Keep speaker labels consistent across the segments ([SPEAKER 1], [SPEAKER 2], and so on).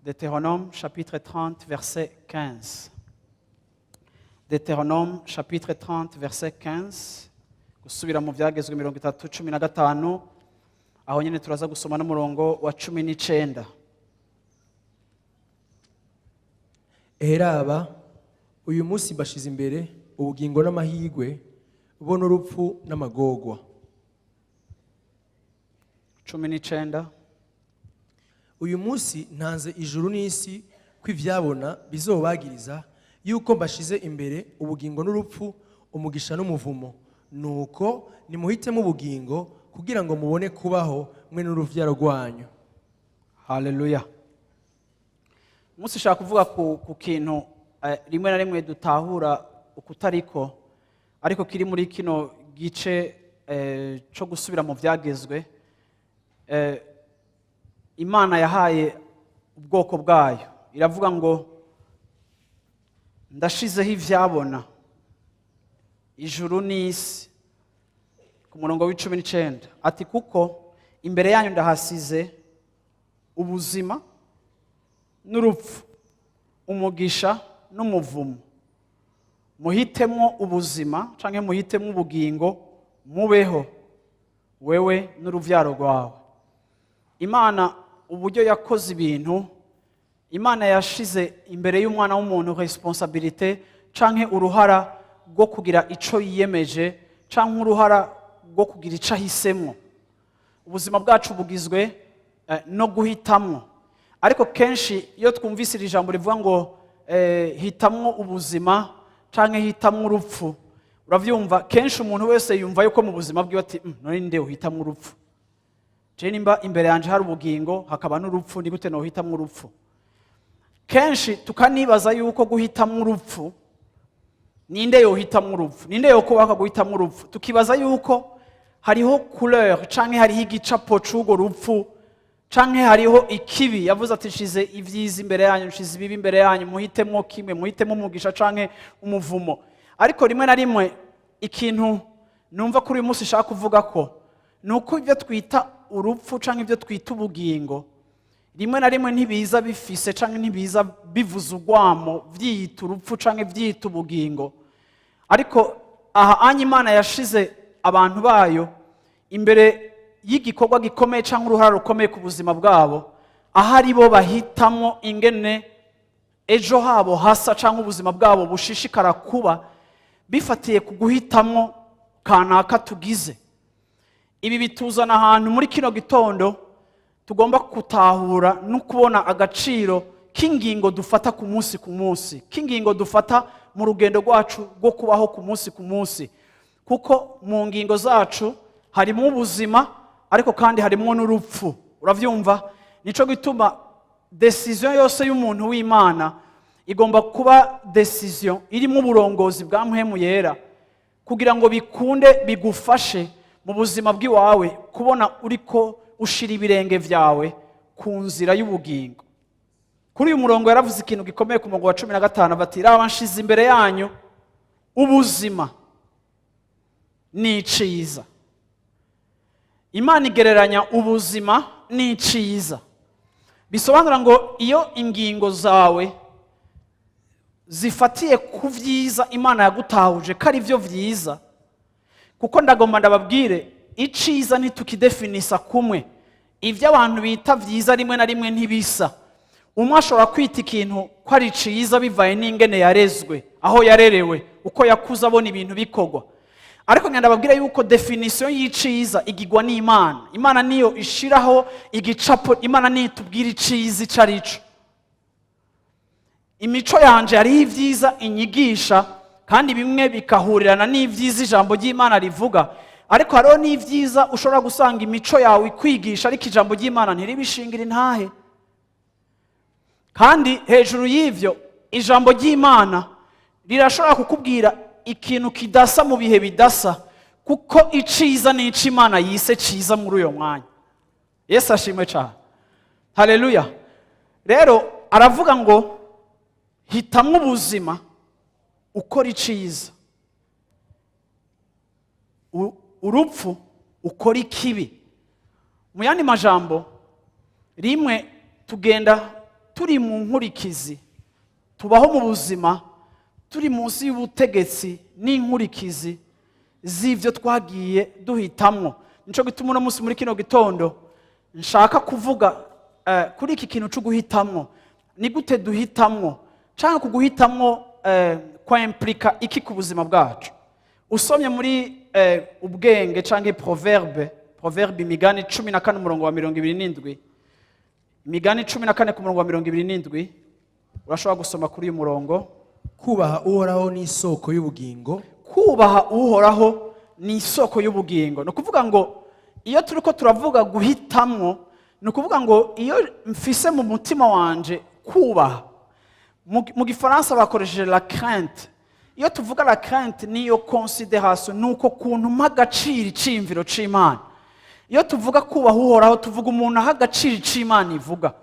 [SPEAKER 1] Deutéronome chapitre 30 verset 15. Deutéronome chapitre 30 verset 15. Gusubira mu byagezwe 3:15 aho nyine turaza gusoma n'umurongo wa 19.
[SPEAKER 2] Eraba uyu munsi bashize imbere ubugingo n'amahigwe bo n'urupfu n'amagogwa.
[SPEAKER 1] 19.
[SPEAKER 2] Uyu munsi ntanze ijuru n'isi kw'ivyabona bizobagiriza yuko mbashize imbere ubugingo n'urupfu, umugisha n'umuvumo. Nuko nimuhitemo ubugingo kugira ngo mubone kubaho mwe n'uruvyaro rwanyu.
[SPEAKER 1] Haleluya. Musi shaka kuvuga ku kintu rimwe na rimwe dutahura ukutariko ariko kiri muri kino gice cyo gusubira mu byagezwe. Imana yahaye ubwoko bwayo iravuga ngo ndashizeho ivyabona ijuru n'isi ku murongo w'19 ati kuko imbere yanyu ndahasize ubuzima n'urupfu, umugisha n'umuvumo. Muhitemo ubuzima canke muhitemo ubugingo mubeho wewe n'uruvyaro rwawe. Imana uburyo yakoze ibintu, Imana yashize imbere y'umwana w'umuntu responsabilité canke uruhara rwo kugira ico yiyemeje canke uruhara rwo kugira ico ahisemo. Ubuzima bwacu bugizwe no guhitamwo, ariko kenshi iyo twumvise iri jambo rivuga ngo hitamwo ubuzima canke hitamwo urupfu, uravyumva kenshi umuntu wese yumva yuko mu buzima bwiwe ati none nde uhitamwo urupfu? Je nimba imbere yanje hari ubugingo hakaba n'urupfu, ni gute no hitamwo urupfu? Kenshi tukanibaza yuko guhitamwo urupfu, ninde yohitamwo urupfu? Ninde yokubaka guhitamwo urupfu? Tukibaza yuko hariho couleur canke hariho igicapo c'ugo rupfu, canke hariho ikibi. Yavuze ati nshize ivyiza imbere yanyu, nshize ibibi imbere yanyu, muhitemwo kimwe, muhitemwo umugisha canke umuvumo. Ariko rimwe na rimwe ikintu numva kuri uyu munsi shaka kuvuga ko nuko ibyo twita urupfu canke ibyo twita ubugingo rimwe na rimwe ntibiza bifise canke ntibiza bivuza urwamo vyiyita urupfu canke vyiyita ubugingo. Ariko aha anya Imana yashize abantu bayo imbere y'igikorwa gikomeye canke uruhara rukomeye ku buzima bwabo, ahari bo bahitamo ingene ejo habo hasa canke ubuzima bwabo bushishikara kuba bifatiye ku guhitamwo kanaka tugize. Ibi bituzana ahantu muri kino gitondo tugomba gutahura no kubona agaciro k'ingingo dufata ku munsi ku munsi, k'ingingo dufata mu rugendo rwacu rwo kubaho ku munsi ku munsi. Kuko mu ngingo zacu harimo ubuzima ariko kandi harimo n'urupfu. Uravyumva? Nico gituma decision yose y'umuntu w'Imana igomba kuba decision irimo uburongozi bwa mpwemu yera, kugira ngo bikunde bigufashe mu buzima bw'iwawe kubona uriko ushira ibirenge vyawe ku nzira y'ubugingo. Kuri uyu murongo yaravuze ikintu gikomeye ku murongo wa 15 bati raba nshize imbere yanyu ubuzima n'iciza. Imana igereranya ubuzima n'iciza, bisobanura ngo iyo ingingo zawe zifatiye ku vyiza Imana yagutahuje ko ari vyo vyiza, kuko ndagomba ndababwire iciza ntitukidefinisa kumwe. Ivyo abantu bita vyiza rimwe na rimwe ntibisa. Umwe ashobora kwita ikintu ko ari ciza bivaye n'ingene yarezwe, aho yarerewe, uko yakuze abona ibintu bikorwa. Ariko ndababwira yuko definition y'iciza igigwa n'Imana. Imana niyo ishiraho igicapo, Imana niyo itubwira iciza ico arico. Imico yanje ari ivyiza inyigisha kandi bimwe bikahurirana n'ivyiza ijambo ry'Imana rivuga, ariko hariho n'ibyiza ushobora gusanga imico yawe ikwigisha ariko ijambo ry'Imana ntiribishingira intahe. Kandi hejuru y'ivyo ijambo ry'Imana rirashobora kukubwira ikintu kidasa mu bihe bidasa, kuko iciza n'ico Imana yise ciza muri uyo mwanya. Yesu ashimwe cyane. Haleluya. Rero aravuga ngo hitamwo ubuzima ukora iciza, urupfu ukora ikibi. Mu yandi majambo, rimwe tugenda turi mu nkurikizi, tubaho mu buzima turi munsi y'ubutegetsi n'inkurikizi z'ivyo twagiye duhitamwo. Nico gituma uno munsi muri kino gitondo nshaka kuvuga kuri iki kintu cyo guhitamwo. Ni gute duhitamwo, canke kuguhitamwo kwa implika iki ku buzima bwacu. Usomye muri ubwenge canke proverbe imigani 14 umurongo wa 27, imigani 14 ku murongo wa 27, urashobora gusoma kuri uyu murongo.
[SPEAKER 2] Kubaha uhoraho ni isoko y'ubugingo.
[SPEAKER 1] Kubaha uhoraho ni isoko y'ubugingo. No kuvuga ngo iyo turiko turavuga guhitamwo, no kuvuga ngo iyo mfise mu mutima wanje kubaha, mu gifaransa bakoresheje la crainte. Iyo tuvuga la crainte niyo considération, nuko kuntu mpagacira iciyumviro c'Imana. Iyo tuvuga kubaha uhoraho tuvuga umuntu aha agaciro c'Imana ivuga.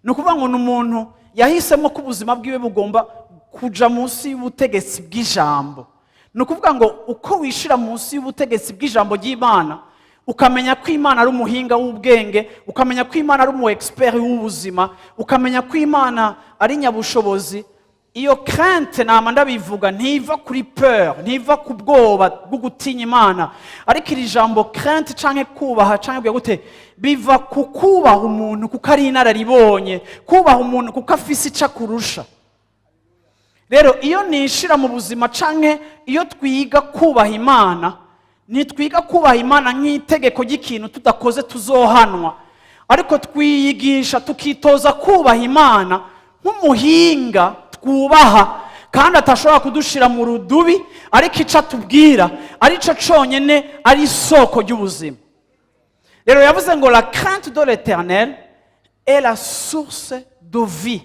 [SPEAKER 1] No kuvuga ngo n'umuntu yahisemo ko ubuzima bwiwe bugomba kuja munsi y'ubutegetsi bw'ijambo. No kuvuga ngo uko wishira munsi y'ubutegetsi bw'ijambo ry'Imana, ukamenya ko Imana ari umuhinga w'ubwenge, ukamenya ko Imana ari umu expert w'ubuzima, ukamenya ko Imana ari nyabushobozi. Iyo crainte nama ndabivuga ntiva kuri peur, ntiva ku bwoba bwo gutinya Imana, ariko iri jambo crainte canke kubaha canke gute biva ku kubaha umuntu kuko ari inararibonye, kubaha umuntu kuko afise ica kurusha. Rero iyo nishira mu buzima canke iyo twiga kubaha Imana, nitwiga kubaha Imana nk'itegeko ry'ikintu tudakoze tuzohanwa, ariko twiyigisha tukitoza kubaha Imana nk'umuhinga twubaha kandi atashobora kudushira mu rudubi, ariko ico atubwira arico conyene ari isoko ry'ubuzima. Rero yavuze ngo la crainte de l'Éternel est la source de vie.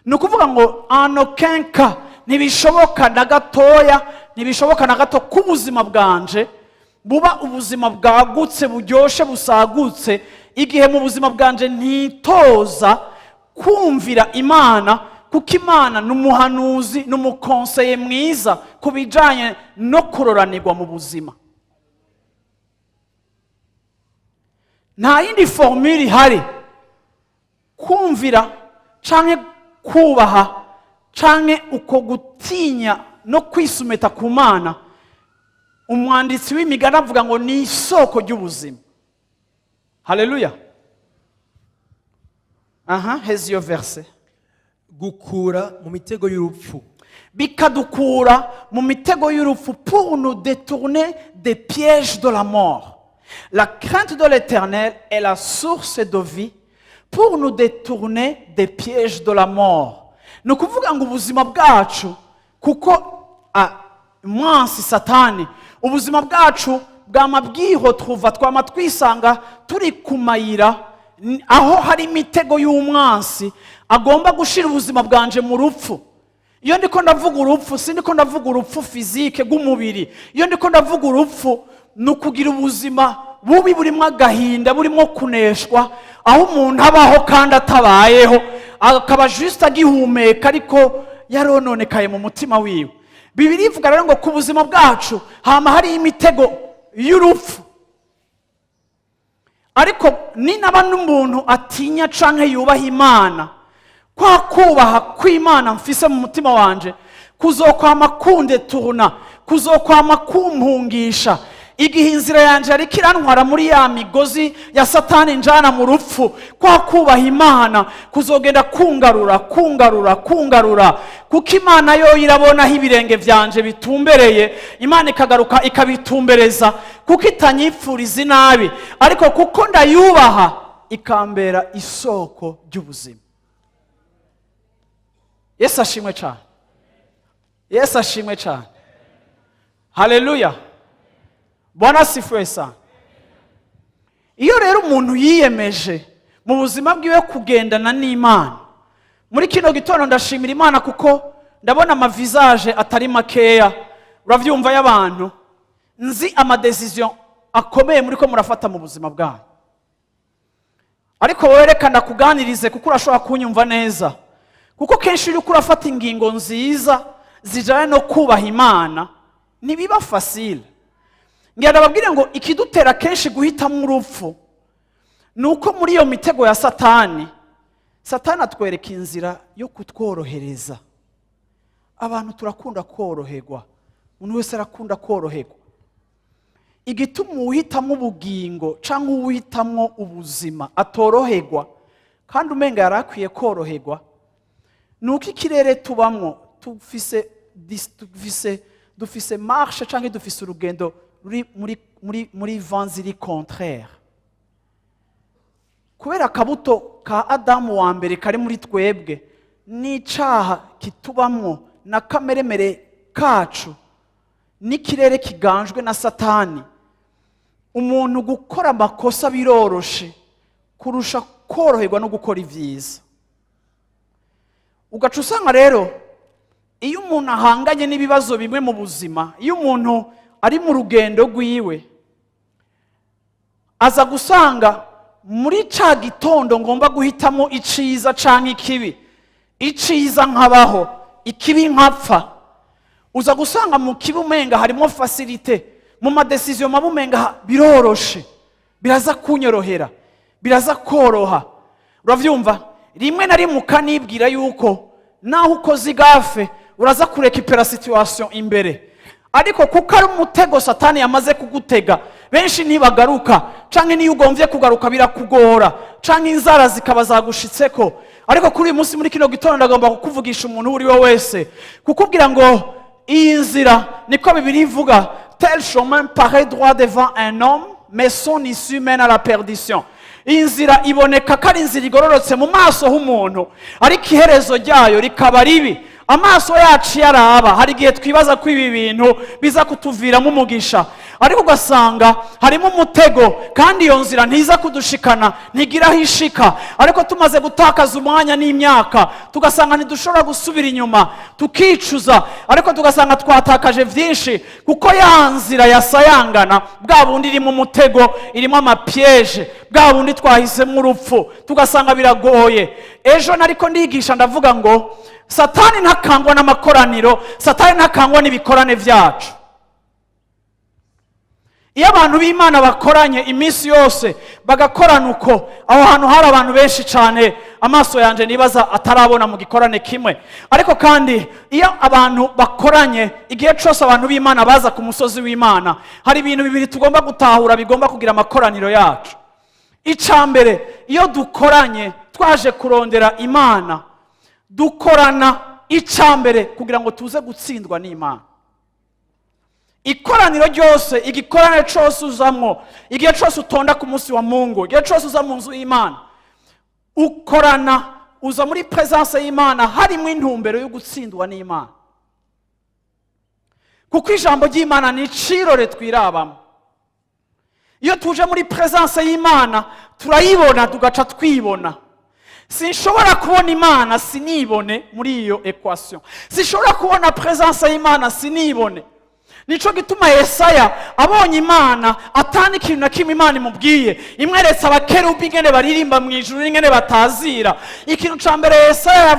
[SPEAKER 1] Ni ukuvuga ngo en aucun cas ntibishoboka na gatoya, ntibishoboka na gato ko ubuzima bwanje buba ubuzima bwagutse buryoshe busagutse igihe mu buzima bwanje ntitoza kumvira Imana, kuko Imana n'umuhanuzi n'umukonseye mwiza ku bijanye no kuroranirwa mu buzima. Nta yindi formule ihari kumvira canke kubaha canke uko gutinya no kwisumeta ku Mana. Umwanditsi w'imigani avuga ngo ni isoko ry'ubuzima. Haleluya. Hezi yo verse.
[SPEAKER 2] Gukura mu mitego y'urupfu.
[SPEAKER 1] Bikadukura mu mitego y'urupfu pour nous détourner des pièges de la mort. La crainte de l'Éternel est la source de vie pour nous détourner des pièges de la mort. Ni ukuvuga ngo ubuzima bwacu, kuko mwansi satani, ubuzima bwacu bwama bwihotruva, twama twisanga turi kumayira aho hari imitego y'umwansi agomba gushira ubuzima bwanje mu rupfu. Iyo ndiko ndavuga urupfu, sindiko ndavuga urupfu fizike rw'umubiri. Iyo ndiko ndavuga urupfu, nukugira ubuzima bubi burimo agahinda, burimo kuneshwa, aho umuntu abaho kandi atabayeho, akaba juste agihumeka ariko yarononekaye mu mutima wiwe. Bibiri ivuga rero ngo ku buzima bwacu hama hari imitego y'urupfu. Ariko ni naba n'umuntu atinya canke yubaha Imana, kwa kubaha kw'Imana mfise mu mutima wanje kuzokwama kundeturuna, kuzokwama kumpungisha. Igihe inzira yanje ariko irantwara muri ya migozi ya satani njana mu rupfu, kwa kubaha Imana kuzogenda kungarura, kuko Imana yo irabona aho ibirenge vyanje bitumbereye. Imana ikagaruka ikabitumbereza, kuko itanyipfuriza inabi, ariko kuko ndayubaha ikambera isoko ry'ubuzima. Yesu ashimwe cyane. Yesu ashimwe cyane. Haleluya. Bwana asifiwe sana. Iyo rero umuntu yiyemeje mu buzima bwiwe kugendana n'Imana, muri kino gitondo ndashimira Imana kuko ndabona amavisage atari makeya, uravyumva y'abantu nzi amadecision akomeye muri ko murafata mu buzima bwanyu. Ariko werekana kuganirize kuko urashobora kunyumva neza, kuko kenshi uri kurafata ingingo nziza zijanye no kubaha Imana nibiba facile. Ngira ndababwire ngo ikidutera kenshi guhitamo urupfu nuko muri iyo mitego ya Satani atwereka inzira yo kutworohereza. Abantu turakunda koroherwa, umuntu wese arakunda koroherwa. Igituma uhitamo ubugingo cyangwa uhitamo ubuzima atoroherwa kandi umenga yarakwiye koroherwa, nuko ikirere tubamwo dufise marche cyangwa dufise urugendo muri vents iri contraire. Kubera akabuto ka Adamu wa mbere kari muri twebwe n'icaha kitubamwo na kameremere kacu n'ikirere kiganjwe na Satani, umuntu gukora amakosa biroroshe kurusha koroherwa no gukora ivyiza. Ugaca usanga rero iyo umuntu ahanganye n'ibibazo bimwe mu buzima, iyo umuntu ari mu rugendo rwiwe, aza gusanga muri ca gitondo ngomba guhitamo iciza canke ikibi, iciza nkabaho, ikibi nkapfa, uza gusanga mu kibi umenga harimo facilité, mu madecision mabumenga biroroshe, biraza kunyorohera, biraza koroha. Uravyumva? Rimwe na rimwe ukanibwira yuko naho ukoze igafe uraza kurekipera situation imbere, ariko kuko ari umutego Satani yamaze kugutega, benshi ntibagaruka, canke niyo ugomvye kugaruka birakugora, canke inzara zikaba zagushitseko. Ariko kuri uyu munsi muri kino gitondo ndagomba kukuvugisha umuntu uri we wese, kukubwira ngo iyi nzira niko Bibiliya ivuga, tel chemin paraît droit devant un homme, mais son issue mène à la perdition. Inzira iboneka ko ari inzira igororotse mu maso h'umuntu, ariko iherezo ryayo rikaba ribi. Amaso yacu yaraba, hari igihe twibaza ko ibi bintu biza kutuviramo umugisha, ariko ugasanga harimo umutego, kandi iyo nzira ntiza kudushikana, ntigira aho ishika. Ariko tumaze gutakaza umwanya n'imyaka, tugasanga ntidushobora gusubira inyuma, tukicuza, ariko tugasanga twatakaje vyinshi, kuko ya nzira yasayangana, bwa bundi irimo umutego, irimo amapiège, bwa bundi twahisemo urupfu, tugasanga biragoye. Ejo nariko ndigisha ndavuga ngo Satani ntakangwa n'amakoraniro, Satani ntakangwa n'ibikorane vyacu. Iyo abantu b'Imana bakoranye iminsi yose bagakorana uko, aho hantu hari abantu benshi cyane, amaso yanje nibaza atarabona mu gikorane kimwe. Ariko kandi iyo abantu bakoranye, igihe cyose abantu b'Imana baza ku musozi w'Imana, hari ibintu bibiri tugomba gutahura bigomba kugira amakoraniro yacu. Icambere, iyo dukoranye twaje kurondera Imana, dukorana icambere kugira ngo tuze gutsindwa n'Imana. Ikoraniro ryose, igikorane cyose uzamwo, igihe cyose utonda ku munsi wa Mungu, igihe cyose uza mu nzu y'Imana, ukorana, uza muri presence y'Imana harimo intumbero yo gutsindwa n'Imana. Kuko ijambo ry'Imana ni icirore twirabamo. Iyo tuje muri presence y'Imana turayibona, tugaca twibona. Sinshobora kubona Imana sinibone muri iyo equation. Sinshobora kubona presence y'Imana sinibone. Nico gituma Yesaya abonye Imana atani ikintu na kimwe Imana imubwiye, imweretse abakerubi ingene baririmba mu ijuru ingene batazira. Ikintu ca mbere Yesaya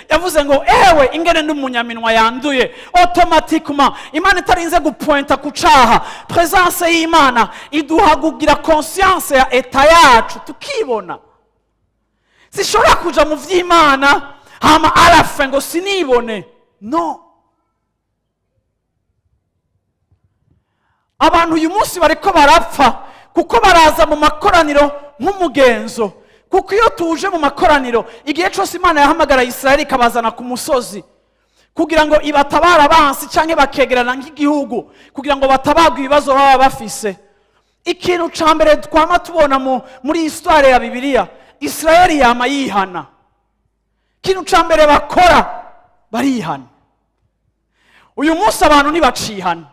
[SPEAKER 1] yavuze ngo ewe ingene n'umunyaminwa yanduye. Automatiquement Imana itarinze gupointa ku caha, presence y'Imana iduha kugira conscience ya eta yacu tukibona. Sishobora kuja mu vy'Imana hama arafe ngo sinibone. No. Abantu uyu munsi bariko barapfa kuko baraza mu makoraniro nk'umugenzo. Kuko iyo tuje mu makoraniro, igihe cyose Imana yahamagara Isirayeli ikabazana ku musozi kugira ngo ibatabara abansi canke bakegerana nk'igihugu kugira ngo batabagwe ibibazo baba bafise, ikintu ca mbere twama tubona muri histoire ya Bibiliya, Isirayeli yama yihana. Ikintu ca mbere bakora barihana. Uyu munsi abantu ntibacihana.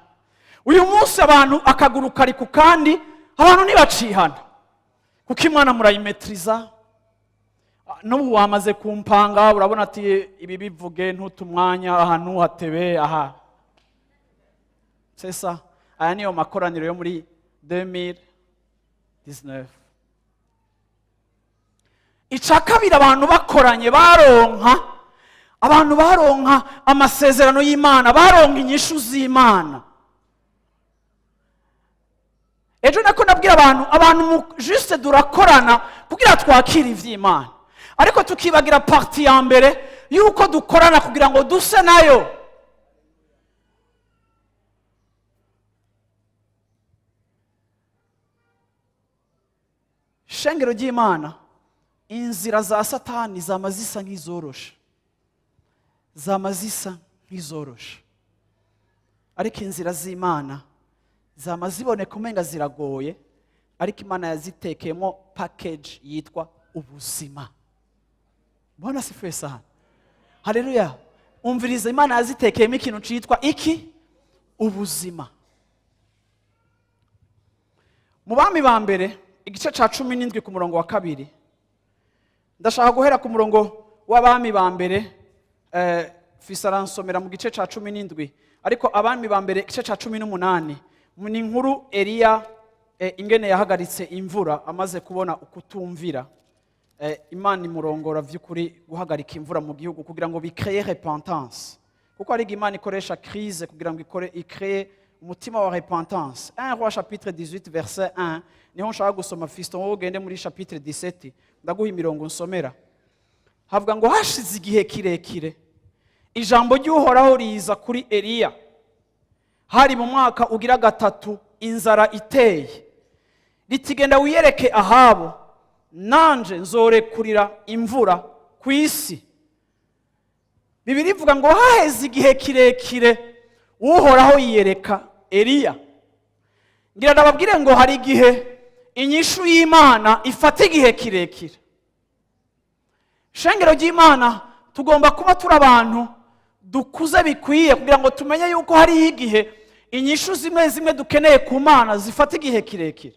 [SPEAKER 1] uyu munsi abantu akaguru kari ku kandi abantu ntibacihana kuko imana murayimetriza. N'ubu wamaze kumpanga urabona ati ibi bivuge ntutumwanya ahantu hatebe aha. C'est ça. Aya niyo makoraniro yo muri 2019. Ica kabiri abantu bakoranye abantu baronka amasezerano y'Imana, baronka inyishu z'Imana. Ejo nako nabwira abantu juste durakorana kugira twakira ivy'Imana. Ariko tukibagira parti ya mbere yuko dukorana kugira ngo duse nayo. Shengero ry'Imana, inzira za Satani zama zisa nk'izoroshe. Ariko inzira z'Imana zama ziboneka umenga ziragoye, ariko Imana yazitekeyemo package yitwa ubuzima. Bwana sifiwe sana. Haleluya. Umviriza, Imana yazitekeyemo ikintu cyitwa iki? Ubuzima. Mu bami ba mbere igice ca 17 ku murongo wa 2, ndashaka guhera ku murongo w'abami ba mbere. Fisaransomera mu gice ca 17, ariko abami ba mbere igice ca 18 ni inkuru Eliya ingene yahagaritse imvura amaze kubona ukutumvira. Imana imurongora vy'ukuri guhagarika imvura mu gihugu kugira ngo bicreye repentance, kuko ari Imana ikoresha crise kugira ngo icreye umutima wa repentance. 1 Rois chapitre 18 verset 1 niho nshaka gusoma. Fiston wowe ugende muri chapitre 17 ndaguha imirongo nsomera. Havuga ngo hashize igihe kirekire ijambo ry'Uhoraho riza kuri Eliya, hari mu mwaka ugira 3 inzara iteye, ritigenda wiyereke Ahabu, nanje nzorekurira imvura ku isi. Bibiri ivuga ngo haheze igihe kirekire Uhoraho yiyereka Eliya. Ngira ndababwire ngo hari igihe inyishu y'Imana ifata igihe kirekire. Shengero ry'Imana tugomba kuba turi abantu dukuze bikwiye kugira ngo tumenye yuko hari igihe inyishu zimwe dukeneye ku Mana zifata igihe kirekire.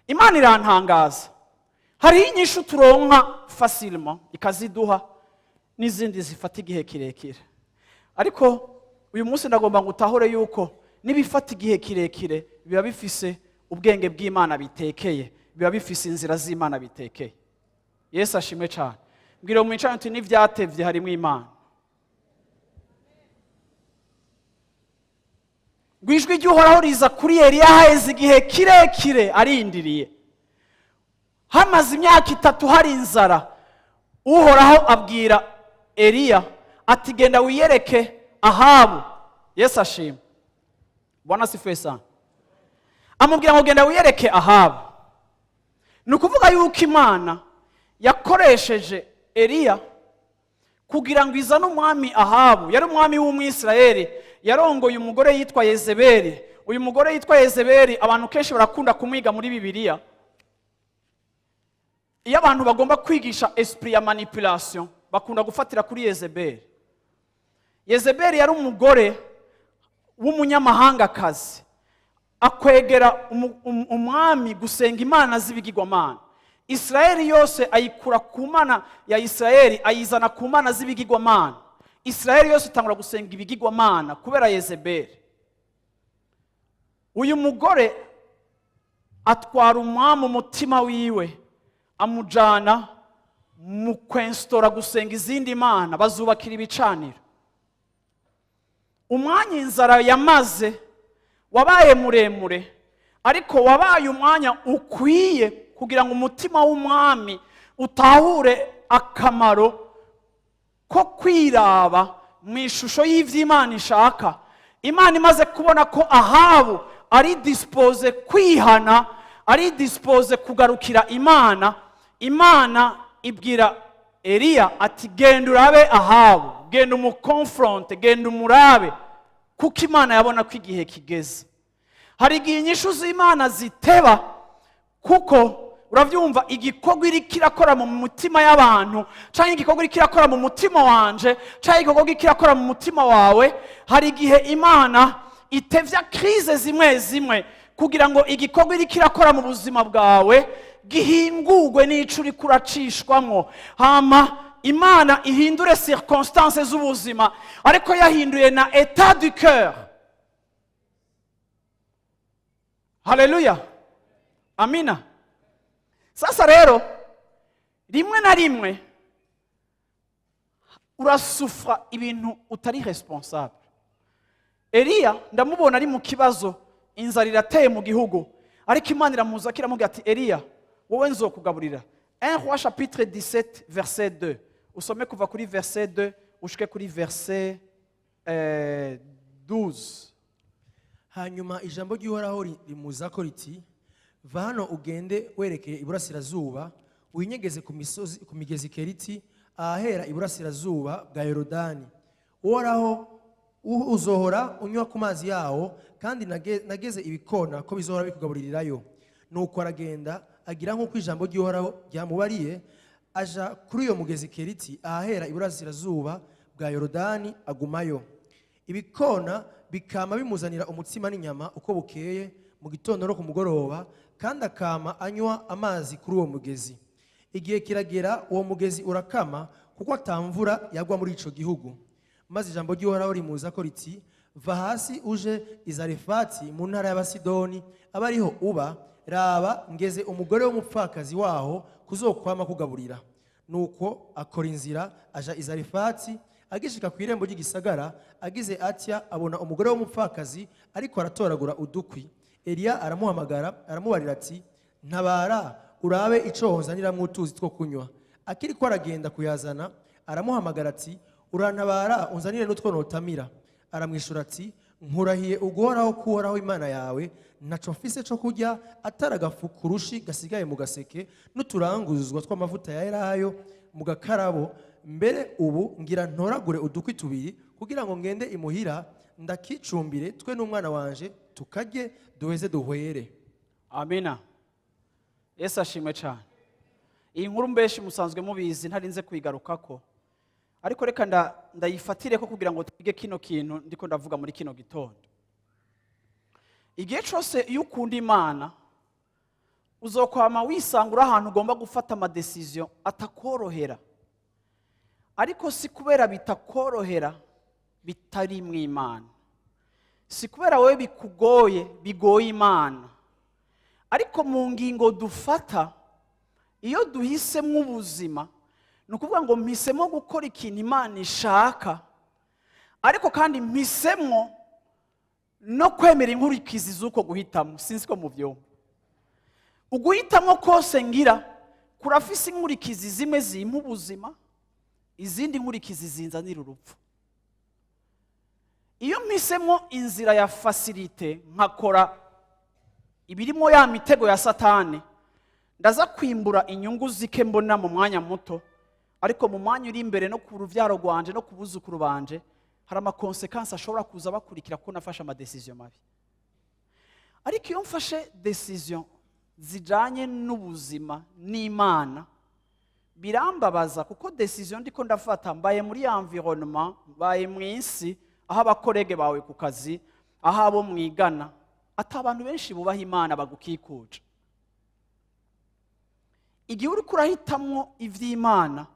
[SPEAKER 1] Imana irantangaza. Hari inyishu turonka facilement ikaziduha, n'izindi zifata igihe kirekire. Ariko uyu munsi ndagomba ngutahure yuko nibifata igihe kirekire biba bifise ubwenge bw'Imana bitekeye, biba bifise inzira z'Imana bitekeye. Yesu ashimwe cyane. Mbwira mu icyo n'ivyatevye harimo Imana. Gwijwi ry'Uhoraho riza kuri Eliya haheze igihe kirekire arindiriye. Hamaze imyaka 3 hari inzara. Uhoraho abwira Eliya ati genda wiyereke Ahabu. Yesu ashimwe. Bwana sifiwe sana. Amubwira ngo genda wiyereke Ahabu. Nukuvuga yuko Imana yakoresheje Eliya kugira ngo izane umwami Ahabu. Yari umwami w'Umwisirayeli, yarongoye umugore yitwa Yezebeli. Uyu mugore yitwa Yezebeli abantu kenshi barakunda kumwiga muri Bibiliya. Iyo abantu bagomba kwigisha esprit ya manipulation bakunda gufatira kuri Yezebeli. Yezebeli yari umugore w'umunyamahangakazi, akwegera umwami gusenga imana z'ibigirwamana. Israeli yose ayikura ku mana ya Israeli ayizana ku mana z'ibigirwamana. Israeli yose itangura gusenga ibigirwamana kubera Yezebeli. Uyu mugore atwara umwami umutima wiwe amujana mu kwenstora gusenga izindi mana, bazubakira ibicaniro. Umwanya inzara yamaze wabaye muremure, ariko wabaye umwanya ukwiye kugira ngo umutima w'umwami utahure akamaro ko kwiraba mu ishusho y'Ivy'Imana ishaka. Imana imaze kubona ko Ahabu ari dispose kwihana, ari dispose kugarukira Imana. Imana ibwira Eliya ati genda urabe Ahabu, genda umukonfronte, genda umurabe, kuko Imana yabona ko igihe kigeze. Hari igihe inyishu z'Imana ziteba, kuko uravyumva igikorwa iri kirakora mu mutima y'abantu, canke igikorwa iri kirakora mu mutima wanje, canke igikorwa iri kirakora mu mutima wawe. Hari igihe Imana itevya krize zimwe zimwe kugira ngo igikorwa iri kirakora mu buzima bwawe gihingurwe n'ico uri kuracishwamwo, hama Imana ihindure circonstances z'ubuzima, ariko yahinduye na état du cœur. Haleluya, amina. Sasa rero rimwe na rimwe urasufra ibintu utari responsable. Eliya ndamubona ari mu kibazo, inzara irateye mu gihugu, ariko Imana iramuza kiramubwira ati Eliya, wowe nzokugaburira. 1 Rois chapitre 17 verset 2. Usome kuva kuri verset 2 ushike kuri verset 12.
[SPEAKER 2] Hanyuma ijambo ry'Uhoraho rimuza ko riti, va hano ugende werekeye iburasirazuba, winyegeze ku misozi, ku migezi Keriti, ahahera iburasirazuba bwa Yorodani. Uhoraho uzohora unywa ku mazi yawo, kandi nageze ibikona ko bizohora bikugaburirirayo. Nuko aragenda agira nk'uko ijambo ry'Uhoraho ryamubariye, aja kuri iyo mugezi Keriti, ahahera iburasirazuba bwa Yorodani, agumayo. Ibikona bikama bimuzanira umutsima n'inyama uko bukeye mu gitondo no ku mugoroba, kandi akama anywa amazi kuri uwo mugezi. Igihe kiragera uwo mugezi urakama, kuko atamvura yagwa muri ico gihugu. Maze ijambo ry'Uhoraho rimuza ko riti, va hasi uje Izarefati mu ntara y'Abasidoni, aba ariho uba, raba ngeze umugore w'umupfakazi waho kuzokwama kugaburira. Nuko akora inzira aja Izarefati, agishika ku irembo ry'igisagara, agize atya abona umugore w'umupfakazi ariko aratoragura udukwi. Eliya aramuhamagara aramubarira ati, ntabara urabe ico wonzaniramwo utuzi two kunywa. Akiri ko aragenda kuyazana, aramuhamagara ati, urantabara unzanire n'utwo notamira. Aramwishura ati, nkurahiye uguhoraho kuhoraho Imana yawe, ntaco mfise co kurya atari agafu kurushi gasigaye mu gaseke n'uturanguzwa tw'amavuta ya elayo mu gakarabo. Mbere ubu ngira ntoragure udukwi tubiri kugira ngo ngende imuhira ndakicumbire twe n'umwana wanje tukarye duheze duhwere.
[SPEAKER 1] Amina. Yesu ashimwe cyane. Iyi nkuru mbeshi musanzwe mubizi ntarinze kuyigarukako, ariko reka ndayifatire ko kugira ngo twige kino kintu ndiko ndavuga muri kino gitondo. Igihe cyose iyo ukunda Imana uzokwama wisangura ahantu ugomba gufata ama decision atakorohera, ariko si kubera bitakorohera bitari mu Imana, si kubera wewe bikugoye bigoye Imana, ariko mu ngingo dufata iyo duhisemo ubuzima, nukuvuga ngo mpisemo gukora ikintu Imana ishaka, ariko kandi mpisemo no kwemera inkurikizi z'uko guhitamo. Sinzi ko muvyumva. Uguhitamo kose ngira kurafise inkurikizi zimwe zimpa ubuzima, izindi nkurikizi zinzanira urupfu. Iyo mpisemo inzira ya facilite nkakora ibirimo ya mitego ya Satani, ndaza kwimbura inyungu zike mbona mu mwanya muto, ariko mu mwanya uri imbere no ku ruvyaro rwanje no ku buzukuru banje hari ama consequences ashobora kuza bakurikira ko nafashe ama decision mabi. Ariko iyo mfashe decision zijanye n'ubuzima n'Imana, birambabaza kuko decision ndiko ndafata mbaye muri environnement, mbaye mwisi aho abakorege bawe ku kazi, aho abo mwigana, ati abantu benshi bubaha Imana bagukikuje. Igihe uri kurahitamo ivy'Imana,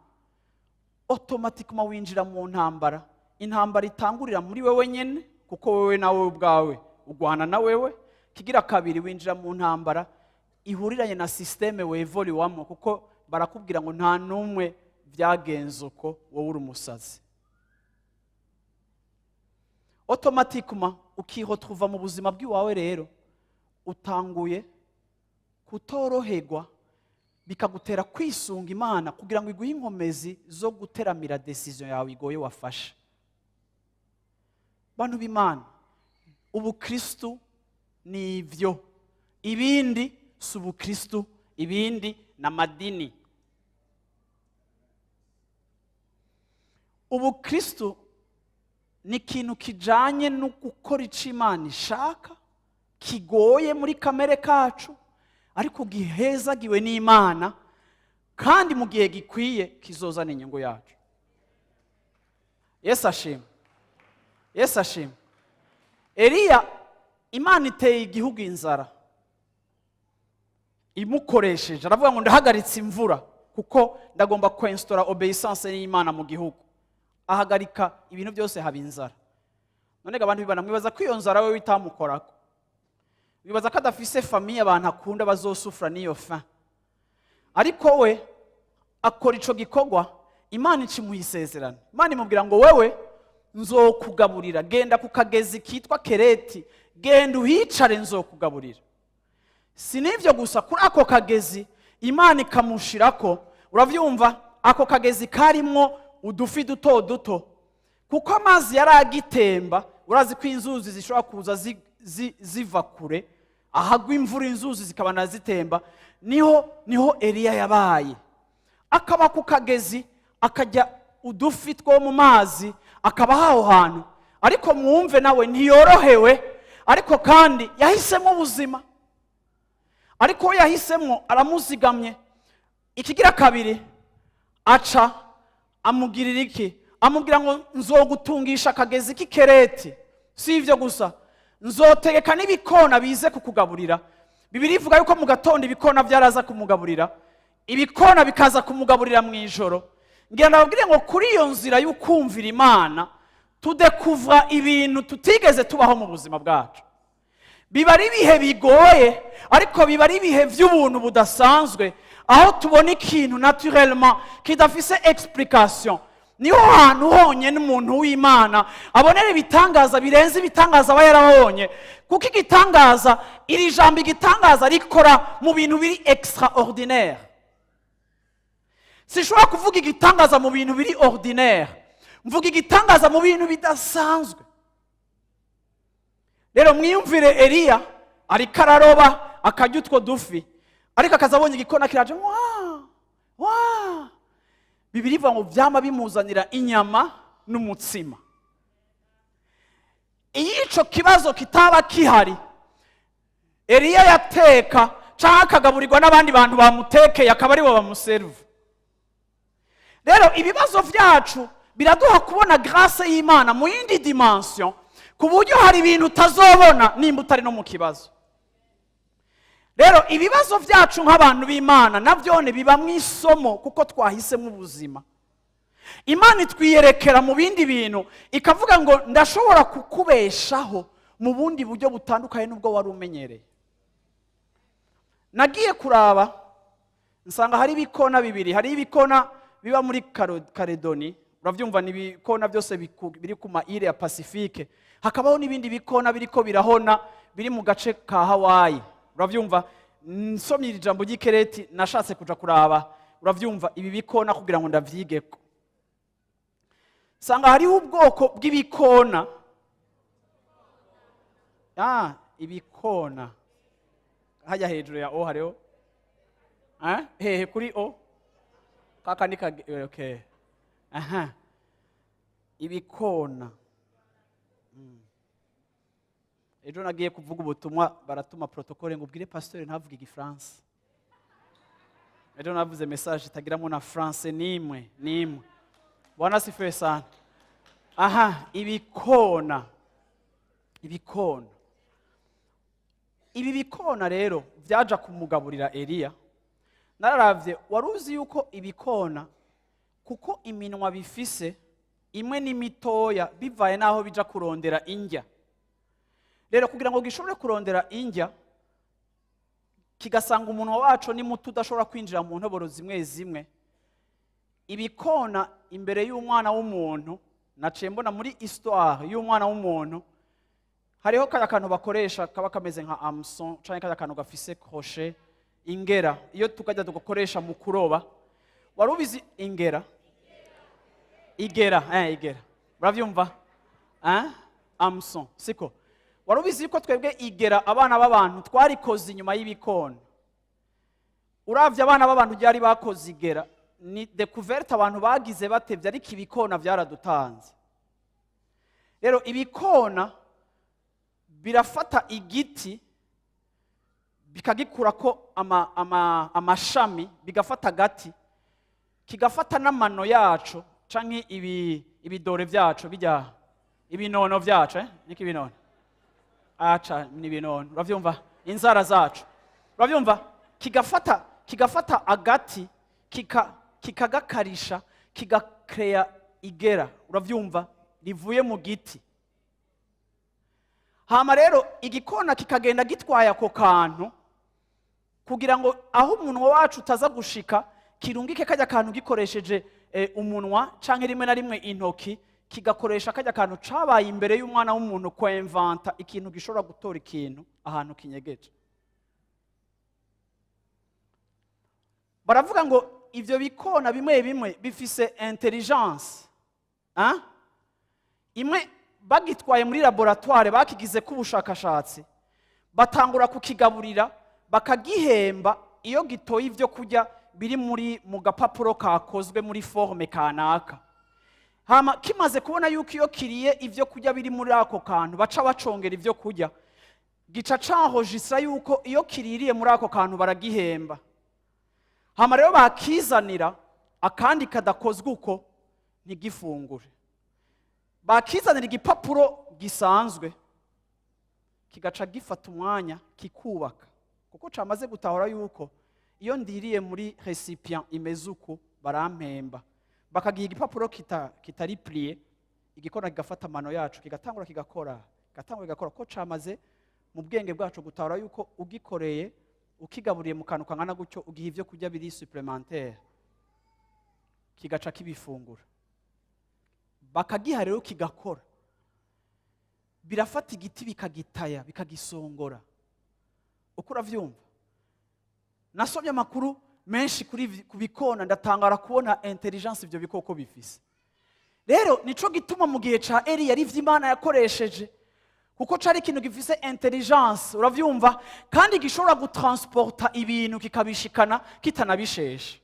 [SPEAKER 1] automatiquement winjira mu ntambara. Intambara itangurira muri wewe nyene kuko wewe nawe ubwawe ugwana na wewe. Kigira kabiri winjira mu ntambara ihuriranye na systeme wevoliwamo, kuko barakubwira ngo nta numwe byagenze uko wowe uri umusazi. Automatiquement ukiretrouva mu buzima bw'iwawe, rero utanguye kutoroherwa, bikagutera kwisunga Imana kugira ngo iguhe inkomezi zo guteramira decision yawe igoye wafashe. Bantu b'Imana, ubu Kristo ni ivyo, ibindi si ubu Kristo, ibindi na madini. Ubu Kristo ni ikintu kijanye no gukora ico Imana ishaka, kigoye muri kamere kacu, ariko gihezagiwe n'Imana, kandi mu gihe gikwiye kizozana inyungu yacu. Yesu ashimwe. Yesu ashimwe. Eliya Imana iteye igihugu inzara imukoresheje, aravuga ngo ndahagaritse imvura kuko ndagomba kwenstora obeissance y'Imana mu gihugu. Ahagarika ibintu byose haba inzara. None abantu bibana mwibaza ko iyo nzara we itamukorako, bibaza ko adafise famille abantu akunda bazosufra niyo fin, ariko we akora ico gikorwa. Imana ikimuhisezerana, Imana imubwira ngo wewe nzokugaburira, genda ku kagezi kitwa Kereti, genda uhicare nzokugaburira. Si nivyo gusa, kuri ako kagezi Imana ikamushirako, uravyumva, ako kagezi karimwo udufi duto duto, kuko amazi yari agitemba. Urazi ko inzuzi zishobora kuza ziva kure, ahagwa imvura inzuzi zikabana zitemba. Niho Eliya yabaye, akaba ku kagezi, akajya udufi two mu mazi, akaba aho hantu. Ariko mwumve nawe ntiyorohewe, ariko kandi yahisemo ubuzima. Ariko yahisemo aramuzigamye. Ikigira kabiri, aca amugirira iki? Amubwira ngo nzogutungisha akagezi k'Ikereti. Si ivyo gusa, nzotegeka n'ibikona bize kukugaburira. Bibiri ivuga yuko mu gatondo ibikona byaraza kumugaburira, ibikona bikaza kumugaburira mu ijoro. Ngira ndababwire ngo kuri iyo nzira y'ukumvira Imana tudekuvra ibintu tutigeze tubaho mu buzima bwacu. Biba ari ibihe bigoye, ariko biba ari ibihe by'ubuntu budasanzwe, aho tubona ikintu naturellement kidafise explication. Niho hantu honyene umuntu w'Imana abonera ibitangaza birenze ibitangaza aba yarabonye, kuko igitangaza, iri jambo igitangaza rikora mu bintu biri extraordinaire. Sishobora kuvuga igitangaza mu bintu biri ordinaire, mvuga igitangaza mu bintu bidasanzwe. Rero mwiyumvire Eliya ariko araroba akarya utwo dufi, ariko akazabonye igikona kiraje, Bibiri ivuga ngo vyama bimuzanira inyama n'umutsima. Iyo ico kibazo kitaba kihari, Eliya yateka canke akagaburirwa n'abandi bantu bamutekeye, akaba aribo bamuserve. Rero ibibazo vyacu biraduha kubona grâce y'Imana mu yindi dimension, ku buryo hari ibintu utazobona nimba utari no mu kibazo. Rero ibibazo vyacu nk'abantu b'Imana navyone biba mwisomo, kuko twahisemo ubuzima. Imana itwiyerekera mu bindi bintu ikavuga ngo ndashobora kukubeshaho mu bundi buryo butandukanye n'ubwo wari umenyereye. Nagiye kuraba nsanga hari ibikona bibiri. Hari ibikona biba muri Caledoni, uravyumva, ni ibikona byose biri ku maire ya Pacifique. Hakabaho n'ibindi bikona biriko birahona biri mu gace ka Hawaii, uravyumva. Nsomye iri jambo ry'Ikereti nashatse kuja kuraba, uravyumva, ibi bikona kugira ngo ndavyigeko. Sanga hariho ubwoko bw'ibikona, ibikona hajya hejuru ya O hariho hehe kuri O kaka nika, okay, ibikona. Ejo nagiye kuvuga ubutumwa, baratuma protocole ngo ubwire pasteur ntavuga igifaransa. Ejo navuze message itagiramo na France nimwe. Bwana sifiwe sana. Ibikona. Ibi bikona rero byaja kumugaburira Eliya. Nararavye, waruzi yuko ibikona, kuko iminwa bifise imwe ni mitoya bivaye naho bija kurondera indya. Rero kugira ngo gishobore kurondera indya, kigasanga umunwa wacu ni muto udashobora kwinjira mu ntoboro zimwe zimwe, ibikona imbere y'umwana w'umuntu, naciye mbona muri histoire y'umwana w'umuntu, hariho kaya kantu bakoresha kaba kameze nka hameçon, canke kaya kantu gafise crochet, ingera, iyo tukajya dukoresha mu kuroba. Warubizi ingera? Igera. Uravyumva? Hameçon, siko? Warubizi yuko twebwe igera abana b'abantu twarikoze inyuma y'ibikona. Uravye abana b'abantu byari bakoze igera, ni découverte abantu bagize batevye, ariko ibikona byaradutanze. Rero ibikona birafata igiti bikagikurako amashami, bigafata agati, kigafata n'amano yacu canke ibidore vyacu, bijya ibinono vyacu, niki ibinono, aca n'ibinone uravyumva inzara zacu uravyumva kigafata agati kikagakarisha kigakreya igera uravyumva rivuye mu giti hama rero igikona kikagenda gitwaye ako kantu kugira ngo aho umunwa wacu utaza gushika kirungike kajya kantu gikoresheje umunwa canke rimwe na rimwe intoki kigakoresha kajya kantu cabaye imbere y'umwana w'umuntu kwemvanta ikintu gishobora gutora ikintu ahantu kinyegeje. Baravuga ngo ivyo bikona bimwe bimwe bifise intelligence imwe bagitwaye muri laboratoire bakigize k'ubushakashatsi batangura kukigaburira bakagihemba iyo gitoye ivyo kurya biri mu gapapuro kakozwe muri forme kanaka hama kimaze kubona yuko iyo kiriye ivyo kurya biri muri ako kantu baca bacongera ivyo kurya gica canhojistra yuko iyo kiririye muri ako kantu baragihemba hama rero bakizanira akandi kadakozwe uko ntigifungure bakizanira igipapuro gisanzwe kigaca gifata umwanya kikubaka kuko camaze gutahura yuko iyo ndiriye muri recipient imeze uko barampemba bakagiha igipapuro kitari plié igikona kigafata amano yacu kigatangura kigakora ko camaze mu bwenge bwacu gutahura yuko ugikoreye ukigaburiye mu kantu kangana gutyo ugiha ivyo kurya biri supplémentaire kigaca kibifungura bakagiha rero kigakora birafata igiti bikagitaya bikagisongora uko uravyumva. Nasomye amakuru menshi ku bikona ndatangara kubona intelligence ivyo bikoko bifise rero nico gituma mu gihe ca Eliya ari vy'Imana yakoresheje kuko cari ikintu gifise intelligence uravyumva kandi gishobora gutransporta ibintu kikabishikana kitanabisheshe.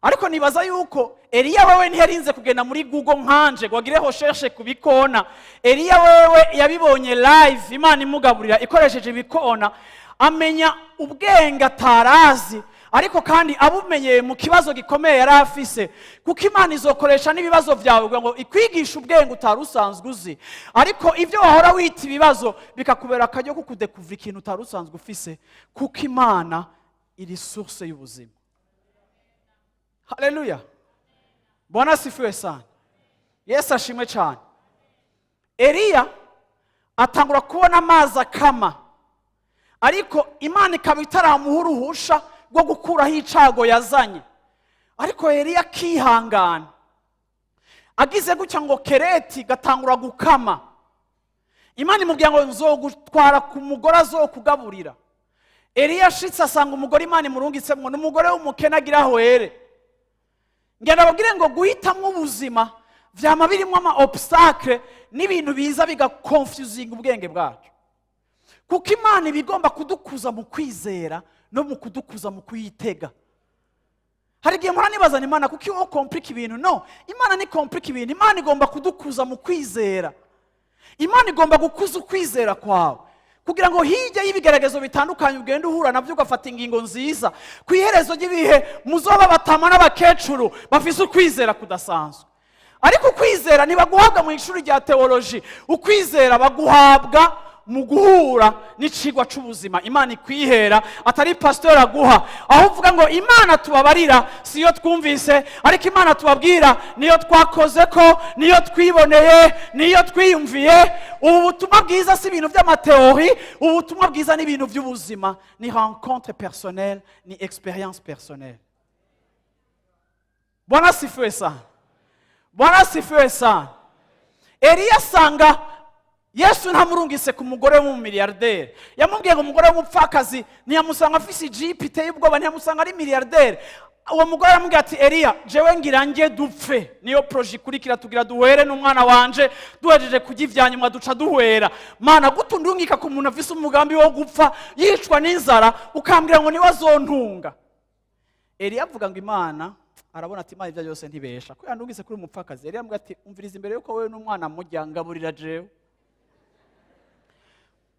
[SPEAKER 1] Ariko nibaza yuko Eliya wewe ntiyarinze kugenda muri Google nkanje gwagire recherche ku bikona. Eliya wewe yabibonye live Imana imugaburira ikoresheje ibikona amenya ubwenge atarazi ariko kandi abumenyeye mu kibazo gikomeye yari afise kuko Imana izokoresha n'ibibazo byawe ngo ikwigisha ubwenge utarusanzwe uzi ariko ivyo wahora wita ibibazo bikakubera akajyo kukudekuvura ikintu utarusanzwe ufise kuko Imana iri source y'ubuzima. Haleluya. Bwana asifiwe sana. Yesu ashimwe cyane. Eliya atangura kubona amazi akama ariko Imana ikaba itaramuha uruhusha rwo gukuraho icago yazanye ariko Eliya akihangana agize gutya ngo kereti gatangura gukama Imana imubwira ngo nzogutwara ku mugore azokugaburira. Eliya ashitse asanga umugore Imana imurungitsemwo n'umugore w'umukene agira hwere ngenda bagire ngo guhitamwo ubuzima vyama birimo ama obstacle n'ibintu biza bigaconfusing ubwenge bwacu kuko Imana ibigomba kudukuza mu kwizera no mu kudukuza mu kuyitega. Hari igihe mpora nibaza Imana kuko iyo komplika ibintu no Imana ni komplika ibintu Imana igomba kudukuza mu kwizera Imana igomba gukuza ukwizera kwawe kugira ngo hirya y'ibigeragezo bitandukanye ugende uhura navyo ugafata ingingo nziza ku iherezo ry'ibihe muzoba batama n'abakecuru bafise ukwizera kudasanzwe. Ariko ukwizera ntibaguhabwa mu ishuri rya teoloji ukwizera baguhabwa mu guhura n'icigwa c'ubuzima Imana ikwihera atari pastor aguha aho uvuga ngo Imana tubabarira siyo twumvise ariko Imana tubabwira niyo twakoze ko niyo twiboneye niyo twiyumviye. Ubu butumwa bwiza si ibintu by'amateori ubu butumwa bwiza ni ibintu by'ubuzima ni rencontre personnelle ni expérience personnelle. Bwana asifiwe sana. Bwana asifiwe sana. Eliya sanga Yesu ntamurungise ku mugore w'umumiliyarderi yamubwiye ngo umugore w'umupfakazi ntiyamusanga afise ijipe iteye ubwoba ntiyamusanga ari miliyarderi. Uwo mugore aramubwira ati Eliya jewe ngira nge dupfe niyo projet ikurikira tugira duhere n'umwana wanje duhejeje kujya ivyanyuma duca duhwera Mana gutundungika ku muntu afise umugambi wo gupfa yicwa n'inzara ukambwira ngo niwe azontunga. Eliya avuga ngo Imana arabona ati Imana ivyo byose ntibesha ko yandungise kuri umupfakazi. Eliya avuga ati umviriza imbere yuko wewe n'umwana mujya ngaburira jewe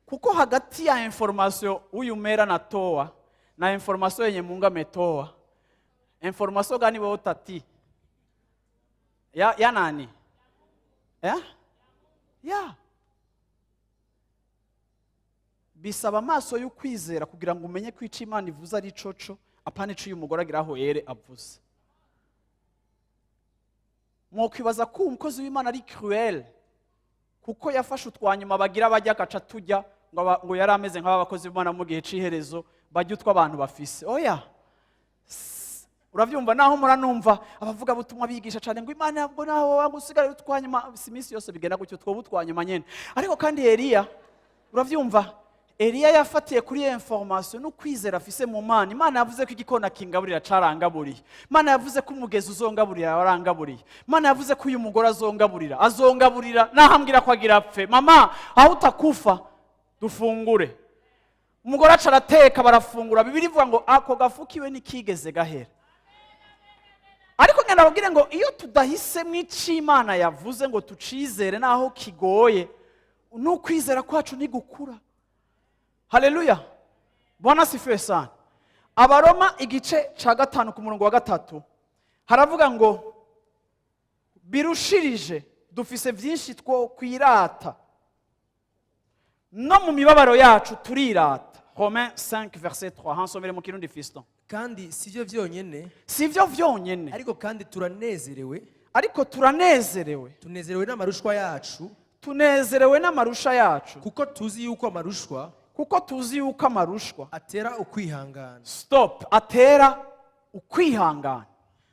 [SPEAKER 1] kuko hagati ya information uyu mera natoa na information yenye Mungu ametoa information gani wewe utati ya nani ya bisaba amaso y'ukwizera kugira ngo umenye ko icyo Imana ivuze ari coco, apana icyo uyu mugore agira aho yere avuze. Mwokwibaza ko umukozi w'Imana ari cruel kuko yafashe utwanyuma bagira bajya agaca tujya ngo yari ameze nk'abakozi b'Imana mu gihe c'iherezo bajya utwa abantu bafise. Oya, uravyumva naho muranumva abavuga butumwa bigisha cyane ngo Imana ngo naho wagusigara utwanyuma, si iminsi yose bigenda gutyo, two butwanyuma nyene. Ariko kandi Eliya, uravyumva, Eliya yafatiye kuri iyo information no kwizera afise mu Mana. Imana yavuze ko igikona kingaburira carangaburiye. Imana yavuze ko umugezi uzongaburira warangaburiye. Imana yavuze ko uyu mugore azongaburira nahambwira ko agira apfe. Mama, aho utakufa dufungure. Umugore acarateka barafungura. Bibiri ivuga ngo ako gafukiwe nikigeze gahera. Ariko ngenda babwire ngo iyo tudahise mw'Imana yavuze ngo tucizere naho kigoye, n'ukwizera kwacu ntigukura. Haleluya. Bwana sifiwe sana. Abaroma igice ca 5 ku murongo wa 3 haravuga ngo birushirije dufise vyinshi two kwirata, no mu mibabaro yacu turirata. Romains 5 verset 3. Hansomere mu kirundi fiston.
[SPEAKER 2] kandi sivyo vyonyene,
[SPEAKER 1] Sivyo vyonyene,
[SPEAKER 2] ariko kandi turanezerewe tunezerewe n'amarushwa yacu,
[SPEAKER 1] tunezerewe n'amarusha yacu
[SPEAKER 2] kuko tuzi yuko amarushwa atera ukwihangana.
[SPEAKER 1] Stop. Atera ukwihangana.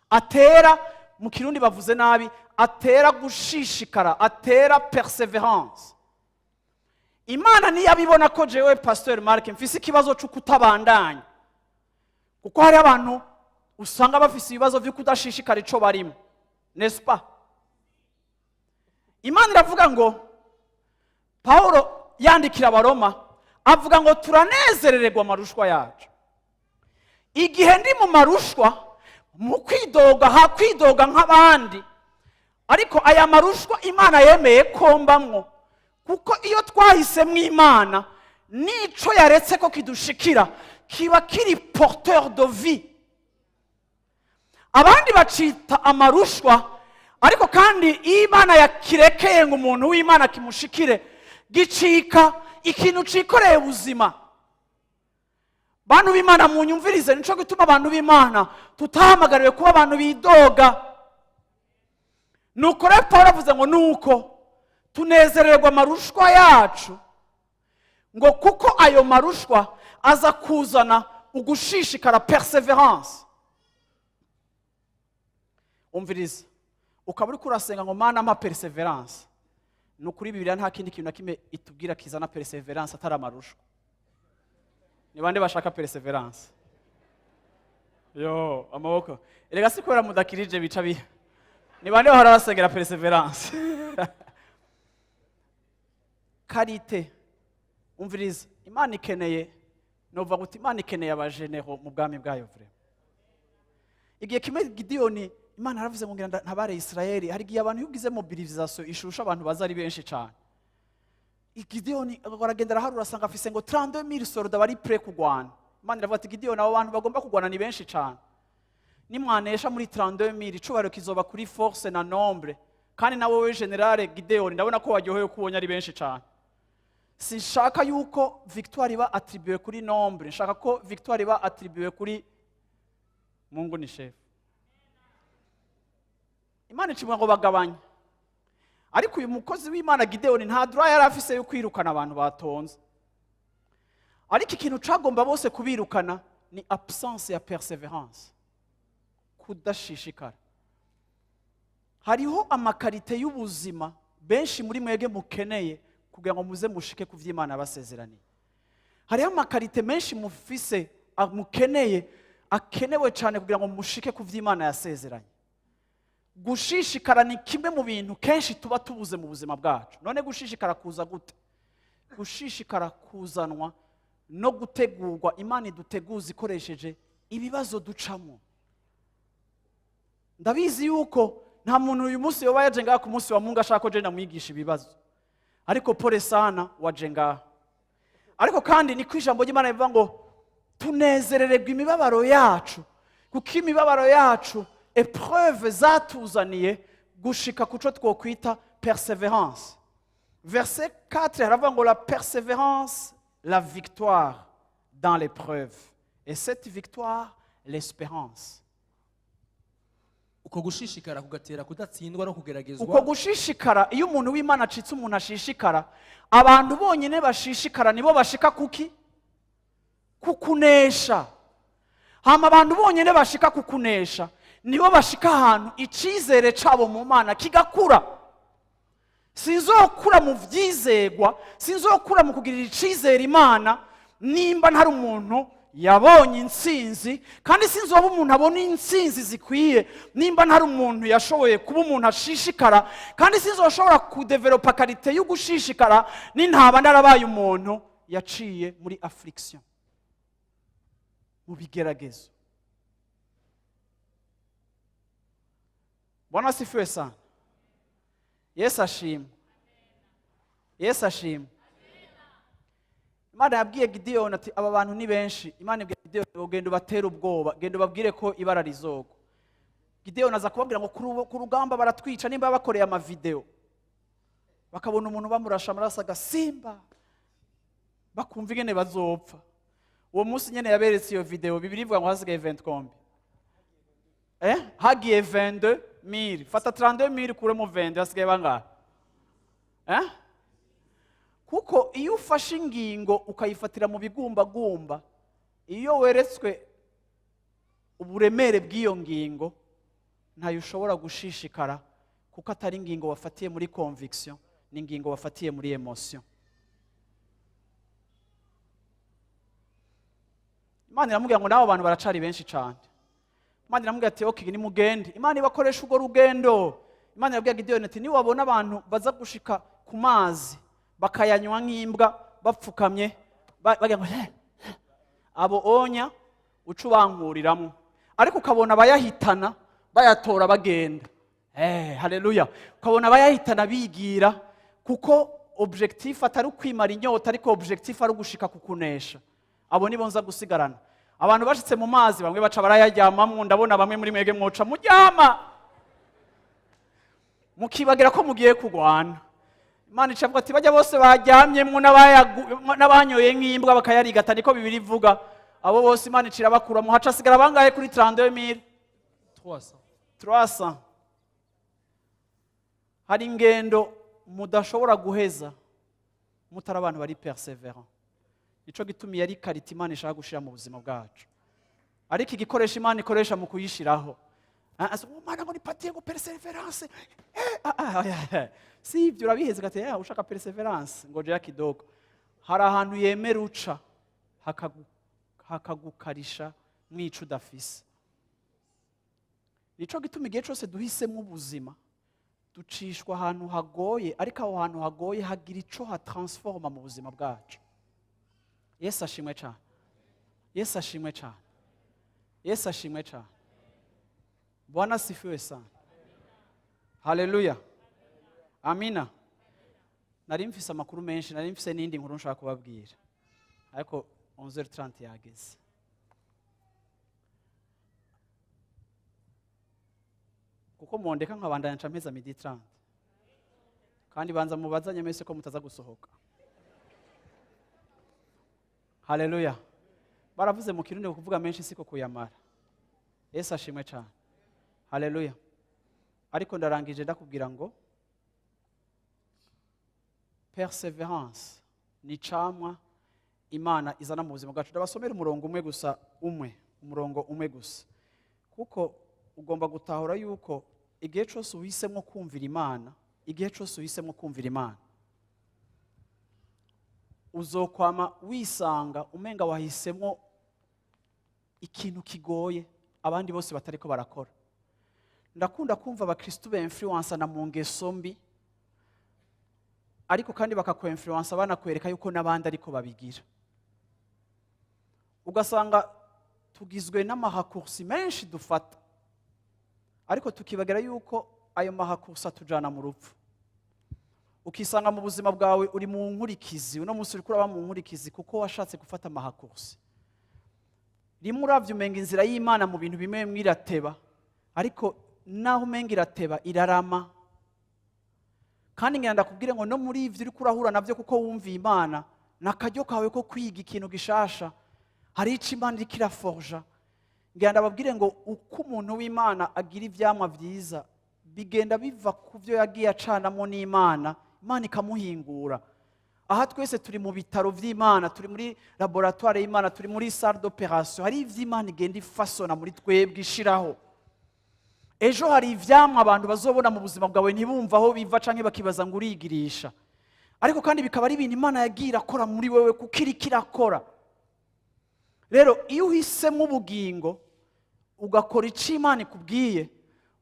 [SPEAKER 1] Atera mu kirundi bavuze nabi, atera gushishikara, atera perseverance. Imana niyabibona ko jewe Pastor Marc mfise ikibazo cyo kutabandanya, kuko hari abantu usanga bafise ibibazo byo kudashishikara ico barimo, n'est-ce pas? Imana iravuga ngo, Paulo yandikira Abaroma avuga ngo turanezerererwa amarushwa yacu. Igihe ndi mu marushwa, mu kwidoga hakwidoga nk'abandi, ariko aya marushwa Imana yemeye ko mbamwo, kuko iyo twahise mw'Imana nico yaretse ko kidushikira kiba kiri porteur de vie. Abandi bacita amarushwa, ariko kandi Imana yakirekeye ngo umuntu w'Imana kimushikire gicika ikintu cikoreye ubuzima. Bantu b'Imana munyumvirize, nico gituma abantu b'Imana tutahamagariwe kuba abantu bidoga. Nuko rero Paulo avuze ngo nuko tunezererwa amarushwa yacu, ngo kuko ayo marushwa aza kuzana ugushishikara, perseverance. Umviriza, ukaba uriko urasenga ngo Mana mpa perseverance, nukuri Bibiliya nta kindi kintu na kimwe itubwira kizana perseverance atari amarushwa. Ni bande bashaka perseverance? Yo, amaboko. Erega si kubera mudakirije bica biha. Ni bande bahora basengera perseverance? Karite. Umviriza, Imana ikeneye, nova guti Imana ikeneye abajenero mu bwami bwayo vre. Igihe kimwe Gideoni, Imana yaravuze ngo ngira ntabare Israeli, hari igihe abantu yugize mobilisation ishusha abantu bazari benshi cyane. Gideoni baragendera harura asanga afise ngo 32000 soldats bari prêt kugwana. Imana iravuga ati Gideoni, abo bantu bagomba kugwana ni benshi cyane. Nimwanesha muri 32000 icubaro kizoba kuri force na nombre. Kandi nawe we general Gideoni ndabona ko waryoheye kubonye ari benshi cyane. Sinshaka yuko victoire iba attribuée kuri nombre, nshaka ko victoire iba attribuée kuri Mungu ni chef. Imana icimwe ngo bagabanye. Ariko uyu mukozi w'Imana Gideoni nta droit yari afise yo kwirukana abantu batonze. Ariko ikintu cagomba bose kubirukana ni absence ya perseverance, kudashishikara. Hariho amakarite y'ubuzima benshi muri mwege mukeneye kugira ngo muze mushike ku vy'Imana basezeraniye. Hariho amakarite menshi mufise mukeneye, akenewe cyane kugira ngo mushike ku vy'Imana yasezeranye. Gushishikara ni kimwe mu bintu kenshi tuba tubuze mu buzima bwacu. None gushishikara kuza gute? Gushishikara kuzanwa no gutegurwa. Imana iduteguza ikoresheje ibibazo ducamo. Ndabizi yuko nta muntu uyu munsi yoba yaje ngaha ku munsi wa Mungu ashaka ko je namwigisha ibibazo, ariko pole sana waje ngaha. Ariko kandi ni kwijambo ry'Imana bivuga ngo tunezerererwa imibabaro yacu, kuko imibabaro yacu épreuve zatuzaniye gushika kuco twokwita perseverance. Verset 4 haravuga ngo la perseverance la victoire dans l'épreuve. Et cette victoire, l'espérance.
[SPEAKER 2] uko gushishikara kugatera kudatsindwa no kugeragezwa.
[SPEAKER 1] Uko gushishikara, iyo umuntu w'Imana acitse umuntu ashishikara, abantu bonyine bashishikara nibo bashika kuki? Kukunesha. Hama abantu bonyine bashika kukunesha, nibo bashika ahantu icizere cabo mu Mana kigakura. Sinzokura mu vyizegwa, sinzokura mu kugirira icizere Imana nimba ntari umuntu yabonye intsinzi, kandi sinzoba umuntu abona intsinzi zikwiye nimba ntari umuntu yashoboye kuba umuntu ashishikara, kandi sinzoshobora kudevelopa karite yo gushishikara n'intaba narabaye umuntu yaciye muri affliction, mu bigeragezo. Bwana asifiwe sana. Yesu ashimwe. Yesu ashimwe. Imana yabwiye Gideon ati aba bantu ni benshi. Imana yabwiye Gideon genda ubatera ubwoba, genda ubabwire ko ibara rizogwa. Gideon aza kubabwira ngo ku rugamba baratwica, nimba bakoreye amavideo bakabona umuntu bamurasha amaraso agasimba, bakumva ingene bazopfa. Uwo munsi nyene yaberetse iyo video, Bibiri ivuga ngo hasigaye 20 kombi. Hagiye 22,000. Fata 32,000 kuremo 20, hasigaye bangahe? Kuko iyo ufashe ingingo ukayifatira mu bigumbagumba, iyo weretswe uburemere bw'iyo ngingo, ntayo ushobora gushishikara, kuko atari ingingo wafatiye muri conviction, ni ingingo wafatiye muri emotion. Imana iramubwira ngo nabo bantu baracari benshi cyane. Imana iramubwira ati okay, nimugende. Imana ibakoresha urwo rugendo. Imana irabwira Gideon ati niwabona abantu baza gushika ku mazi bakayanywa nk'imbwa bapfukamye bagira ngo abo onya uca ubankuriramo, ariko ukabona bayahitana bayatora bagenda. Haleluya. Ukabona bayahitana bigira, kuko objectif atari ukwimara inyota, ariko objectif ari ugushika kukunesha. Abo nibo nza gusigarana. Abantu bashitse mu mazi bamwe baca barayaryamamwo, ndabona bamwe muri mwege mwoca muryama mukibagira ko mugiye kugwana. Imana icavuga ati bajya bose baryamyemwo n'abanyoye nk'imbwa bakayarigata, niko Bibiri ivuga. Abo bose Imana icira bakura mu haca sigara bangahe kuri 32,000? 300. Hari ingendo mudashobora guheza mutari abantu bari perseverant. Nico gitumi yari karita Imana ishaka gushira mu buzima bwacu, ariko igikoresha Imana ikoresha mu kuyishiraho. Umwana ngo nipatiye ngo perseverance. Si ibyo urabiheze gati ushaka perseverance ngo je kidogo. Hari ahantu yemera uca hakagukarisha mwica udafise. Nico gituma igihe cyose duhisemo ubuzima ducishwa ahantu hagoye, ariko aho hantu hagoye hagira ico hatransforma mu buzima bwacu. Yesu ashimwe cyane. Yesu ashimwe cyane. Yesu ashimwe cyane. Bwana sifiwe sana. Haleluya. Amina. Nari mfise amakuru menshi, nari mfise n'indi nkuru nshaka kubabwira, ariko 11h30 yageze. Kuko mondeka nkabandanya nca mpeza 12h30, kandi banza mubazanye mese ko mutaza gusohoka. Haleluya. Baravuze mu Kirundi kuvuga menshi siko kuyamara. Yesu ashimwe cyane. Haleluya. Ariko ndarangije ndakubwira ngo perseverance ni camwa Imana izana mu buzima bwacu. Ndabasomera umurongo umwe gusa, umurongo umwe gusa, kuko ugomba gutahura yuko igihe cyose uhisemo kumvira Imana, igihe cyose uhisemo kumvira Imana, uzokwama wisanga umenga wahisemo ikintu kigoye abandi bose batariko barakora. Ndakunda kumva abakristo be influence na mu ngeso mbi, ariko kandi bakakwa influence banakwereka yuko nabandi ariko babigira. Ugasanga tugizwe n'amahakursi menshi dufata, ariko tukibagira yuko ayo mahakursi atujana mu rupfu. Ukisanga mu buzima bwawe uri mu nkurikizi, uno munsi uri kuraba mu nkurikizi kuko washatse gufata amahakursi. Rimwe uravye umenga inzira y'Imana mu bintu bimwe mwirateba, ariko naho umenga irateba irarama. Kandi ngenda kubwire ngo no muri ivyo uri kurahura navyo kuko wumviye Imana, nakaryo kawe ko kwiga ikintu gishasha. Hari ico Imana iriko iraforja. Ngira ndababwire ngo uko umuntu w'Imana agira ivyamwa vyiza bigenda biva ku vyo yagiye acanamo n'Imana, Imana ikamuhingura. Aha twese turi mu bitaro vy'Imana, turi muri laboratoire y'Imana, turi muri salle d'opération. Hari ivy'Imana igenda ifasona muri twebwe ishiraho. Ejo hari ivyamwa abantu bazobona mu buzima bwawe ntibumva aho biva canke bakibaza ngo urigirisha. Ariko kandi bikaba ari ibintu Imana yagira akora muri wewe kuko iriko irakora. Rero iyo uhisemo ubugingo ugakora ico Imana ikubwiye,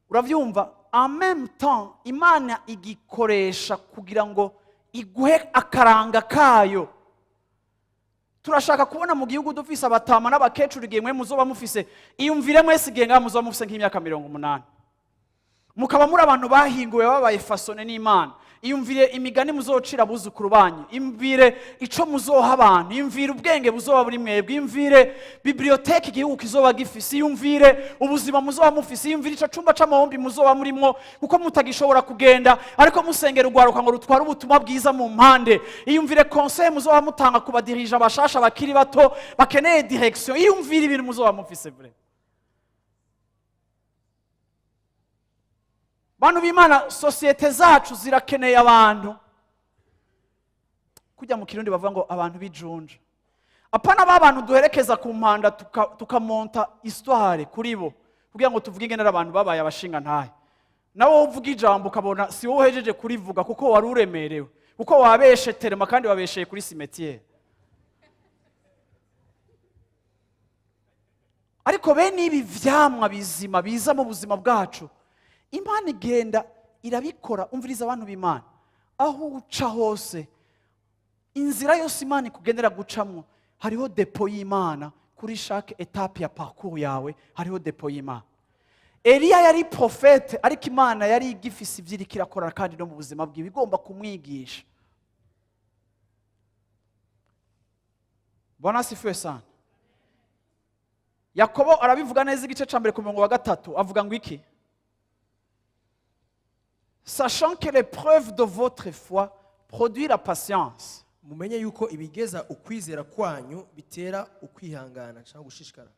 [SPEAKER 1] uravyumva en même temps Imana igikoresha kugira ngo iguhe akaranga kayo. Turashaka kubona mu gihugu dufise abatama n'abakecuru igihe mwe muzoba mufise, iyumvire mwese igihe ngaha muzoba mufise nk'imyaka 80. Mukaba muri abantu bahinguwe babaye fasone n'Imana. Iyumvire imigani muzocira abuzukuru banyu, imvire ico muzoha abantu, imvire ubwenge buzoba buri mwebwe, imvire biblioteke igihugu kizoba gifise, iyumvire ubuzima muzoba mufise, iyumvire ico cumba c'amahombi muzoba murimo kuko mutagishobora kugenda ariko musengera urwaruka ngo rutware ubutumwa bwiza mu mpande, iyumvire conseil muzoba mutanga ku badirija abashasha bakiri bato bakeneye direction, iyumvire ibintu muzoba mufise vrai. Bantu b'Imana, societe zacu zirakeneye abantu. Kujya mu Kirundi bavuga ngo abantu bijunja. Apana abantu duherekeza ku mpanda tukamonta histoire kuri bo kugira ngo tuvuge ingene abantu babaye abashinga ntahe. Nawe uvuga ijambo ukabona si wowe uhejeje kurivuga kuko wari uremerewe, kuko wabeshe terema kandi wabesheye kuri cimetière. Ariko bene ibi vyamwa bizima biza mu buzima bwacu, Imana igenda irabikora. Umviriza abantu b'Imana, aho uca hose, inzira yose Imana ikugendera gucamwo, hariho depo y'Imana. Kuri chaque étape ya parcours yawe hariho depo y'Imana. Eliya yari profete, ariko Imana yari igifise ivyiriko irakora kandi no mu buzima bwiwe igomba kumwigisha. Bwana asifiwe sana. Yakobo arabivuga neza igice ca mbere ku murongo wa 3, avuga ngo iki? Sachant que l'épreuve de votre foi produit la patience.
[SPEAKER 2] Mumenye yuko ibigeza ukwizera kwanyu bitera ukwihangana cyangwa gushishikara.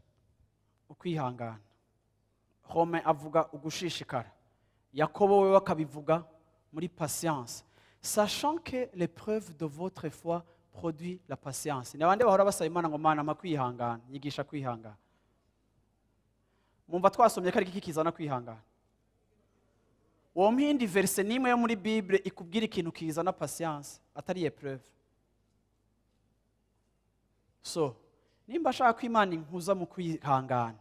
[SPEAKER 1] Ukwihangana. Rome avuga ugushishikara. Yakobo we akabivuga muri patience. Sachant que l'épreuve de votre foi produit la patience. Nabande bahora basaba Imana ngo Mana makwihangana, nyigisha kwihangana. Mumva twasomye kari kikizana kwihangana. Uwo mpindi verse nimwe yo muri Bible ikubwira ikintu kizana patience atari épreuve. So, nimba ashaka ko Imana inkuza mu kwihangana,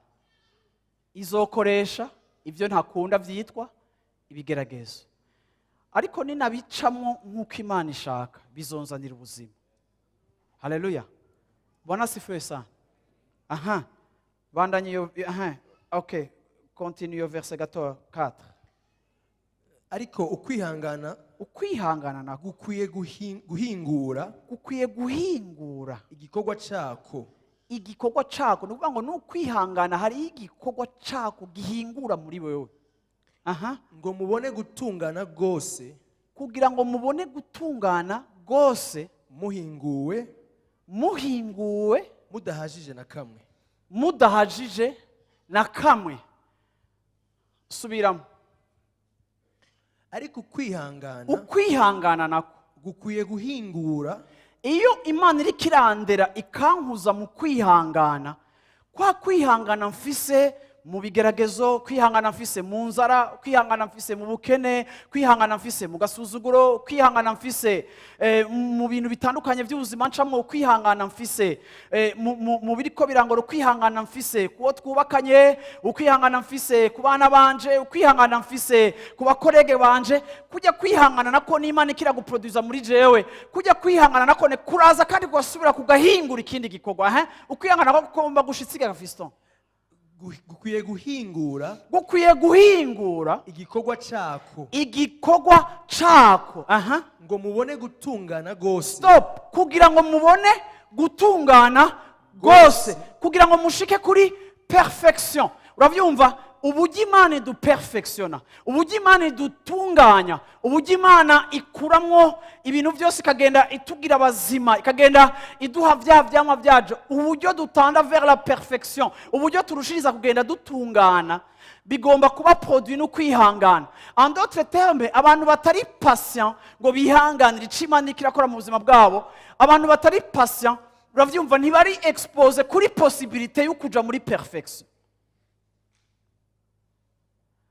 [SPEAKER 1] izokoresha ivyo ntakunda vyitwa ibigeragezo. Ariko ninabicamwo nk'uko Imana ishaka, bizonzanira ubuzima. Haleluya. Bwana asifiwe sana. Aha. Bandanye yo, aha. Okay. Continue verset 4.
[SPEAKER 2] Ariko ukwihangana na gukwiye guhingura igikorwa cako. Nukuvuga ngo n'ukwihangana hari igikorwa cako gihingura muri wewe. Aha. Ngo mubone gutungana gose,
[SPEAKER 1] kugira ngo mubone gutungana gose,
[SPEAKER 2] muhinguwe mudahajije na kamwe. Subiramo. Ariko
[SPEAKER 1] ukwihangana nako
[SPEAKER 2] gukwiye guhingura.
[SPEAKER 1] Iyo Imana iri kirandera ikankuza mu kwihangana, kwa kwihangana mfise mu bigeragezo, kwihangana mfise mu nzara, kwihangana mfise mu bukene, kwihangana mfise mu gasuzuguro, kwihangana mfise mu bintu bitandukanye by'ubuzima ncamwo, kwihangana mfise mu biriko birangora, kwihangana mfise kuwo twubakanye, ukwihangana mfise ku bana banje, ukwihangana mfise ku bakorege banje. Kujya kwihangana nako n'Imana ikira guproduza muri jewe, kujya kwihangana nako ne kuraza kandi kwasubira kugahingura ikindi gikorwa. Ukwihangana nako kugomba gushitsika fiston.
[SPEAKER 2] Gukwiye guhingura igikorwa cako.
[SPEAKER 1] Aha.
[SPEAKER 2] Ngo mubone gutungana gose.
[SPEAKER 1] Stop. Kugira ngo mubone gutungana gose, kugira ngo mushike kuri perfection. Uravyumva? uburyo Imana iduperfectiona, uburyo Imana idutunganya, uburyo Imana ikuramwo ibintu byose ikagenda itugira abazima, ikagenda iduha vya vyamwa vyaje, uburyo dutanda vers la perfection, uburyo turushiriza kugenda dutungana, bigomba kuba produit no kwihangana. En d'autres termes, abantu batari patient ngo bihanganire ico Imana ikirakora mu buzima bwabo, abantu batari patient uravyumva ntibari expose kuri possibilité yo kuja muri perfection.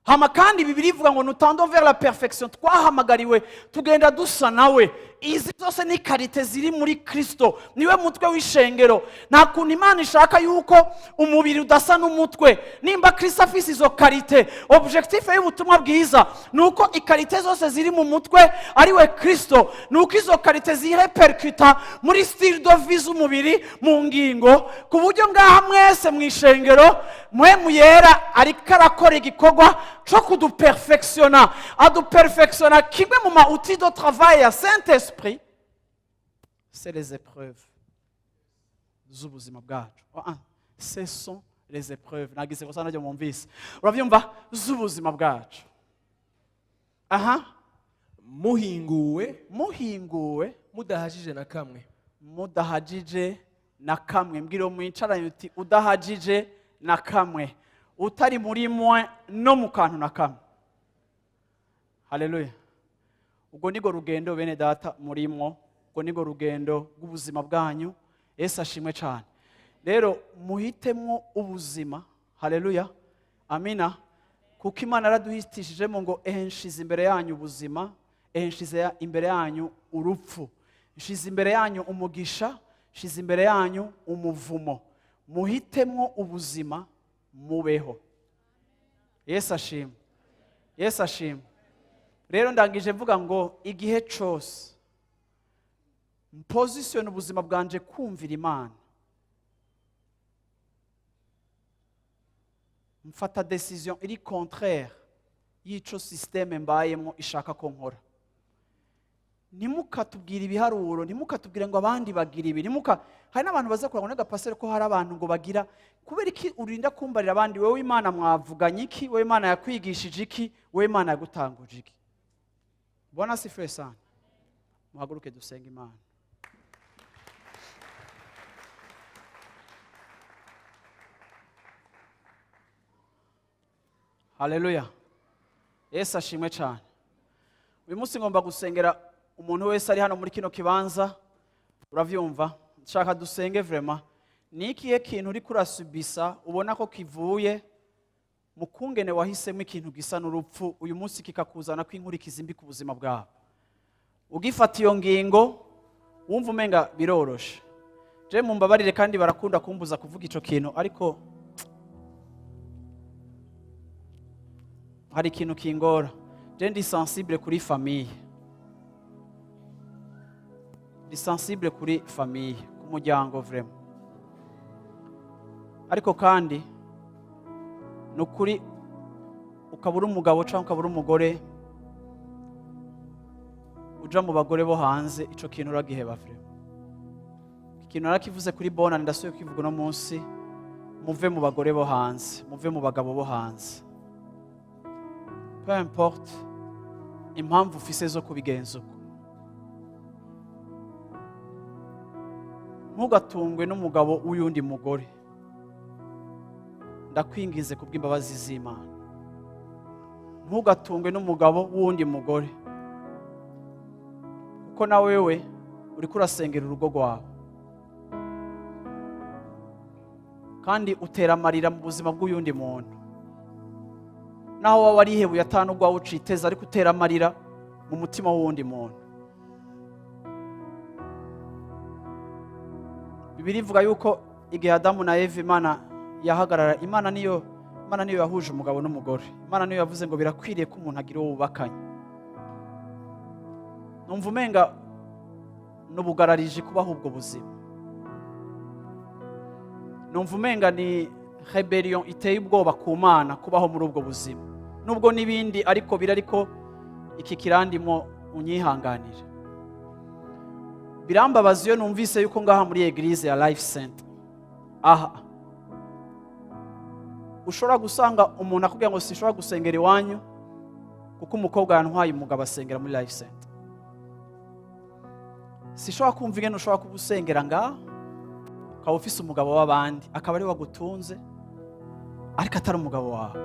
[SPEAKER 1] Hama kandi Bibiri ivuga ngo nutando vers la perfection, twahamagariwe tugenda dusa nawe. Izi zose ni karite ziri muri Kristo, niwe mutwe w'ishengero. Nta kuntu Imana ishaka yuko umubiri udasa n'umutwe. Nimba Kristo afise izo karite, objectif y'ubutumwa bwiza nuko ikarite zose ziri mu mutwe ari we Kristo, nuko izo karite zirepercuta muri style de vie z'umubiri mu ngingo, ku buryo ngaha mwese mu ishengero mwe yera ariko arakora igikorwa cyo kuduperfectiona, aduperfectiona. Kimwe mu ma-outils de travail ya Saint-Esprit, c'est les épreuves z'ubuzima bwacu. Ce sont les épreuves. Nagize ko sana ryo mumvise. Uravyumva z'ubuzima bwacu.
[SPEAKER 2] muhinguwe
[SPEAKER 1] mudahajije
[SPEAKER 2] na kamwe.
[SPEAKER 1] Mudahajije na kamwe. Mbwira mwicaranye uti udahajije na kamwe, utari muri mwe no mu kantu na kamwe. Haleluya. Ubwo nigo rugendo bene data murimwo, ubwo nigo rugendo rw'ubuzima bwanyu. Yesu ashimwe cyane. Rero muhitemwo ubuzima. Haleluya. Amina. Kuko Imana yaraduhitishijemo ngo nshize imbere yanyu ubuzima, nshize imbere yanyu urupfu, nshize imbere yanyu umugisha, nshize imbere yanyu umuvumo. Muhitemwo ubuzima mubeho. Yesu ashimwe. Yesu ashimwe. Rero ndangije mvuga ngo igihe cyose position ubuzima bwanje kumvira Imana, mfata decision iri contraire y'ico systeme mbayemo ishaka ko nkora. Nimukatubwira ibiharuro, nimukatubwira ngo abandi bagira ibi, hari n'abantu baza kurangwa n'agapasere ko hari abantu ngo bagira, kubera iki urinda kumbarira abandi? Wewe Imana mwavuganye iki? Wewe Imana yakwigishije iki? Wewe Imana yagutanguje iki? Bwana asifiwe sana. Muhaguruke dusenga Imana. Haleluya. Yesu ashimwe cyane. Uyu munsi ngomba gusengera umuntu wese ari hano muri kino kibanza. Uravyumva? Nshaka dusenge vraiment. Ni ikihe kintu uri kurasubisa ubona ko kivuye mu kungene wahisemo ikintu gisa n'urupfu, uyu munsi kikakuzana kw'inkurikizi mbi ku buzima bwawe? Ugifata iyo ngingo wumva umenga biroroshe. Je mumbabarire kandi barakunda kumbuza kuvuga ico kintu, ariko hari ikintu kingora. Je ndi sensible kuri famille, ndi sensible kuri famille, ku muryango vraiment. Ariko kandi nukuri ukabura umugabo cyangwa ukabura umugore uja mu bagore bo hanze, ico kintu uragiheba vraiment. Ikintu narakivuze kuri bonane ndasuye kivuga no munsi, muve mu bagore bo hanze, muve mu bagabo bo hanze. Peu importe impamvu ufise zo kubigenza uko. Ntugatungwe n'umugabo w'uyundi mugore. Ndakwingize kubw'imbabazi z'Imana. Ntugatungwe n'umugabo w'undi mugore, kuko na wewe uri kurasengera urugo rwawe kandi utera amarira mu buzima bw'uyundi muntu. Naho waba warihebuye atanu rwawe uciteza, ariko utera amarira mu mutima w'uwundi muntu. Bibiri ivuga yuko igihe Adamu na Eva Imana yahagarara, Imana niyo yahuje umugabo n'umugore. Imana niyo yavuze ngo birakwiriye ko umuntu agira uwo bubakanye. Numva umenga n'ubugararije kubaho ubwo buzima. Numva umenga ni rebellion iteye ubwoba ku Mana kubaho muri ubwo buzima. Nubwo nibindi ariko birariko iki kirandimo unyihanganire. Birambabaza iyo numvise yuko ngaha muri eglise ya Life Center aha ushobora gusanga umuntu akubwira ngo sinshobora gusengera iwanyu kuko umukobwa yantwaye umugabo asengera muri life center. Sinshobora kumva ingene ushobora kuba usengera ngaho ukaba ufise umugabo w'abandi akaba ari wagutunze ariko atari umugabo wawe.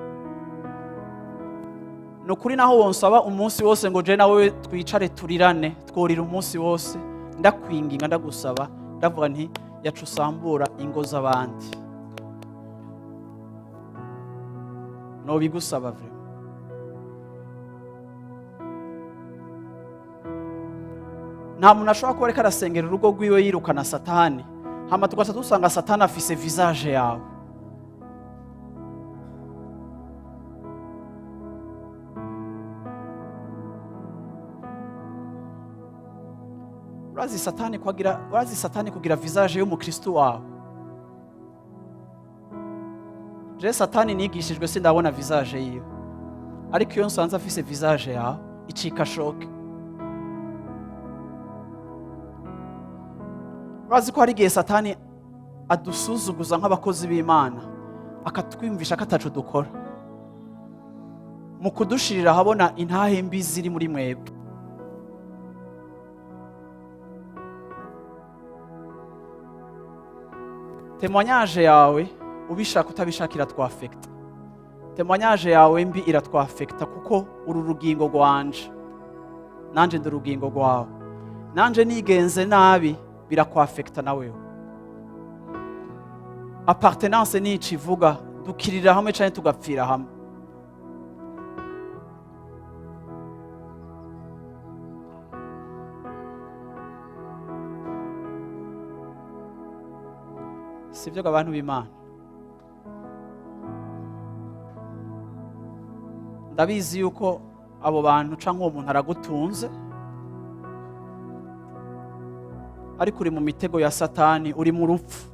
[SPEAKER 1] Ni ukuri naho wonsaba umunsi wose ngo je nawe twicare turirane tworira umunsi wose, ndakwinginga ndagusaba ndavuga nti yacu usambura ingo z'abandi. No bigusaba vre. Nta muntu ashobora kuba ariko arasengera urugo rwiwe yirukana Satani, hama tugaca dusanga Satani afise visage yawe. Urazi Satani kugira visage y'umukristo wawe. Je Satani nigishijwe sindabona visage yiwe, ariko iyo nsanze afise visage yawe icika shoke. Urazi ko hari igihe Satani adusuzuguza nk'abakozi b'Imana akatwimvisha ko ataco dukora, mu kudushirira habona intahe mbi ziri muri mwebwe. Témoignage yawe ubishaka utabishakira twafekta. Témoignage yawe mbi iratwafekta kuko uru rugingo rwanje nanje ndi rugingo rwawe. Nanje nigenze nabi birakwafekta nawe. Appartenance ni ikivuga dukirira hamwe cyane tugapfira hamwe. Sivyo abantu b'Imana. Ndabizi yuko abo bantu canke uwo muntu aragutunze, ariko uri mu mitego ya Satani, uri mu rupfu,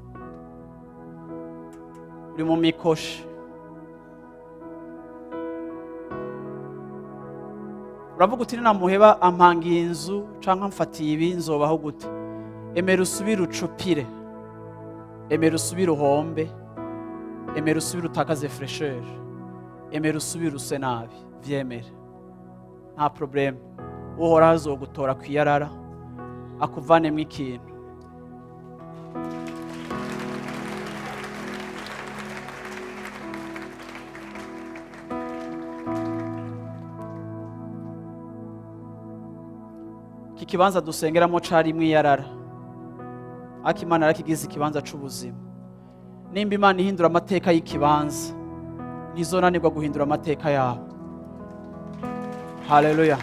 [SPEAKER 1] uri mu mikoshi. Uravuga uti namuheba ampangiye inzu canke amfatiye ibi nzobaho gute? Emera usubire ucupire, emera usubire uhombe, emera usubire utakaze fraîcheur, emera usubire use nabi, vyemere. Nta problem. Uhoraho azogutora kwiyarara akuvanemwo ikintu. Iki kibanza dusengeramo cari mwiyarara, ariko Imana yarakigize ikibanza c'ubuzima. Nimba Imana ihindura amateka y'ikibanza, ntizonanirwa guhindura amateka yawe. Haleluya,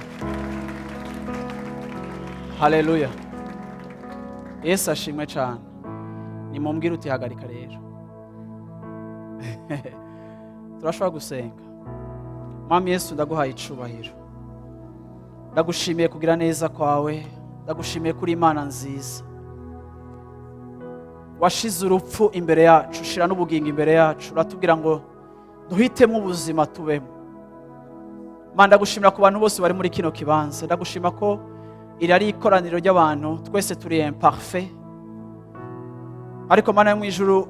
[SPEAKER 1] haleluya. Yesu ashimwe cyane. Nimumbwire uti hagarika rero. Turashobora gusenga. Mwami Yesu, ndaguhaye icubahiro, ndagushimiye kugira neza kwawe, ndagushimiye kuri Imana nziza. Washize urupfu imbere yacu, ushira n'ubugingo imbere yacu, uratubwira ngo duhitemo ubuzima tubemo. Mana, ndagushimira ku bantu bose bari muri kino kibanza. Ndagushima ko iri ari ikoraniro ry'abantu, twese turi imparfait, ariko Mana yo mwijuru,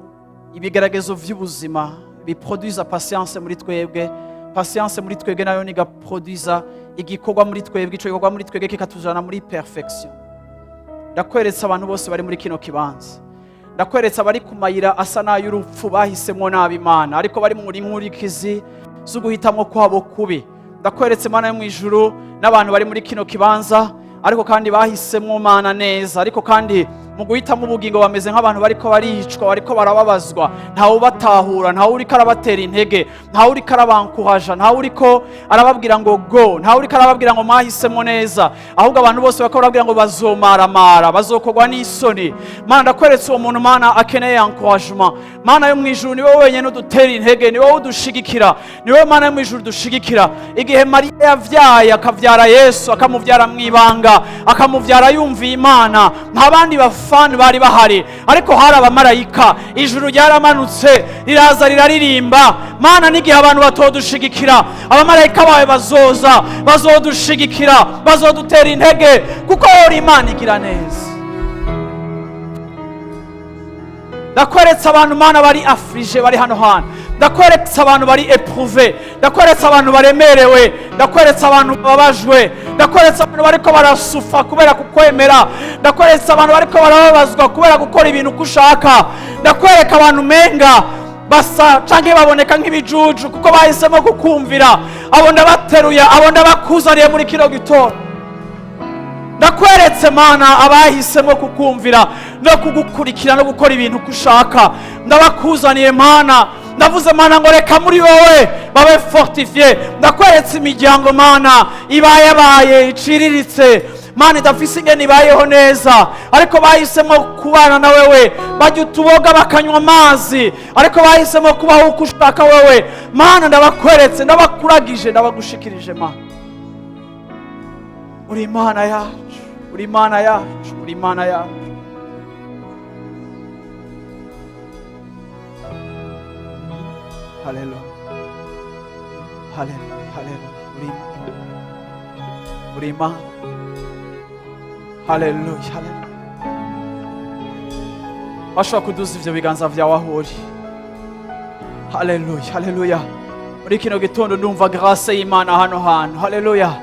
[SPEAKER 1] ibigeragezo vy'ubuzima biproduisa patience muri twebwe. Patience muri twebwe nayo nigaproduisa igikorwa muri twebwe, ico gikorwa muri twebwe kikatujana muri perfection. Ndakweretsa abantu bose bari muri kino kibanza, ndakweretsa bari ku mayira asa n'ay'urupfu bahisemo nabi Imana, ariko bari muri nkurikizi z'uguhitamwo kwabo kubi. Ndakweretse Mana yo mwijuru n'abantu bari muri kino kibanza, ariko kandi bahisemo Mana neza, ariko kandi mu guhitamo ubugingo bameze nk'abantu bariko baricwa, bariko barababazwa. Ntawe ubatahura, ntawe uriko arabatera intege, ntawe uriko arabankuhaja, ntawe uriko arababwira ngo go, ntawe uriko arababwira ngo mwahisemo neza, ahubwo abantu bose bariko barababwira ngo bazomaramara, bazokorwa n'isoni. Mana, ndakweretse uwo muntu Mana akeneye encouragement. Mana yo mwijuru, ni wowe wenyene udutera intege, ni wowe udushigikira, ni wowe Mana yo mwijuru dushigikira. Igihe Mariya yavyaye akavyara Yesu, akamuvyara mwibanga, akamuvyara yumviye Imana, nta bandi bafani bari bahari, ariko hari abamarayika. Ijuru ryaramanutse riraza riraririmba. Mana, n'igihe abantu batodushigikira, abamarayika bawe bazoza, bazodushigikira, bazodutera intege, kuko uri Imana igira neza. Ndakweretse abantu Mana bari afflige, bari hano hantu, ndakweretse abantu bari eprouve, ndakweretse abantu baremerewe, ndakweretse abantu babajwe, ndakweretse abantu bariko barasufa kubera kukwemera, ndakweretse abantu bariko barababazwa kubera gukora ibintu kushaka, ndakwereka abantu menga basa canke baboneka nk'ibijuju kuko bahisemo kukumvira, abo ndabateruye, abo ndabakuzaniye muri kino gitondo. Ndakweretse Mana abahisemo kukumvira no kugukurikira no gukora ibintu kushaka, ndabakuzaniye Mana. Ndavuze Mana ngo reka muri wowe babe fortifié. Ndakweretse imiryango Mana ibaye iciriritse Mana idafise ingene ibayeho neza, ariko bahisemo kubana na wewe, bajya utuboga bakanywa amazi, ariko bahisemo kubaho uko ushaka wewe Mana. Ndabakweretse, ndabakuragije, ndabagushikirije Mana. Uri Imana yacu, uri Imana yacu, uri Imana yacu. Hallelujah, hallelujah, hallelujah. Uri Imana, hallelujah, hallelujah. Bashobora kuduza ivyo biganza vyawe aho uri. Hallelujah, hallelujah. Muri kino gitondo ndumva grâce y'Imana hano hantu. Hallelujah.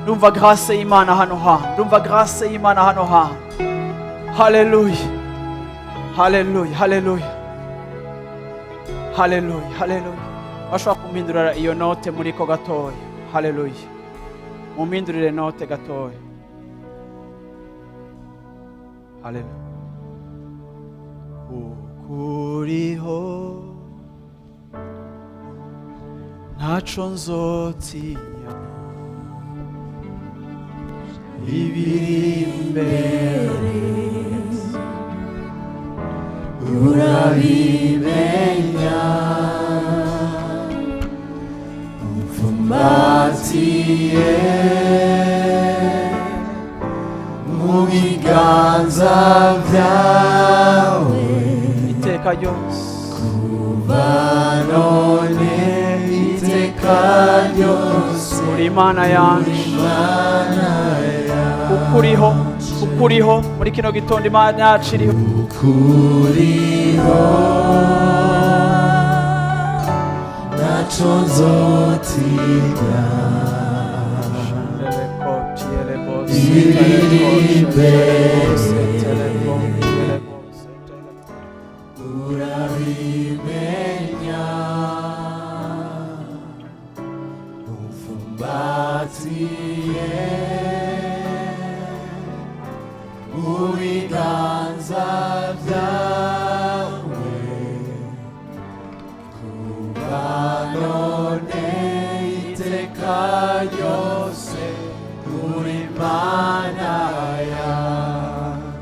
[SPEAKER 1] Ndumva grâce y'Imana hano hantu. Ndumva grâce y'Imana hano hantu. Hallelujah. Hallelujah, hallelujah. Hallelujah, hallelujah. Bashobora kumpindurira iyo note muri ko gatoya. Hallelujah. Mumpindurire note gatoya. Hallelujah. Ukuriho ntaco nzotinya, ibiri imbere urabimenya, umfumbatiye mu biganza vyawe iteka ryose, kuva none iteka ryose. Uri Imana yanje, ukuriho muri kino gitondo Imana yacu iriho, ukuriho ntaco nzotinya, urabimenya, umfumbatiye mu biganza vyawe, kuva none iteka ryose. Uri Imana yanje,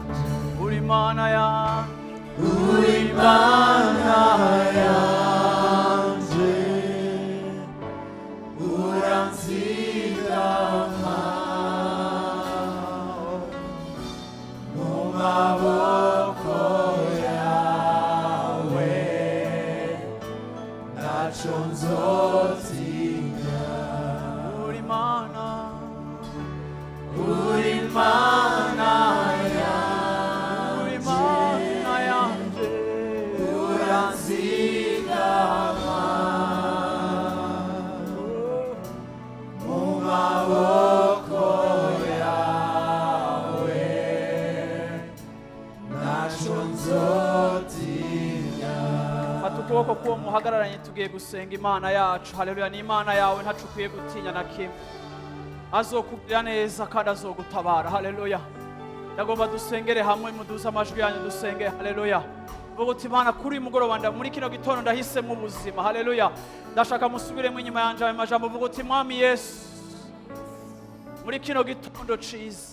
[SPEAKER 1] uri Imana yanje, uri Imana yanje, uranzigama mu maboko yawe, ntaco nzotinya. Uri Imana, uri Imana yanje, uranzigama mu maboko yawe, ntaco nzotinya. Fata ukuboko k'uwo muhagararanye tugiye gusenga Imana yacu. Haleluya. Ni Imana yawe, ntaco ukwiye gutinya na kimwe. Azokugirira neza kandi azogutabara. Haleluya. Ndagomba dusengere hamwe, muduze amajwi yanyu dusenge. Haleluya. Vuga uti Imana, kuri uyu mugoroba muri kino gitondo ndahisemo ubuzima. Haleluya. Ndashaka musubiremo inyuma yanje ayo majambo. Vuga uti Mwami Yesu, muri kino gitondo ciza,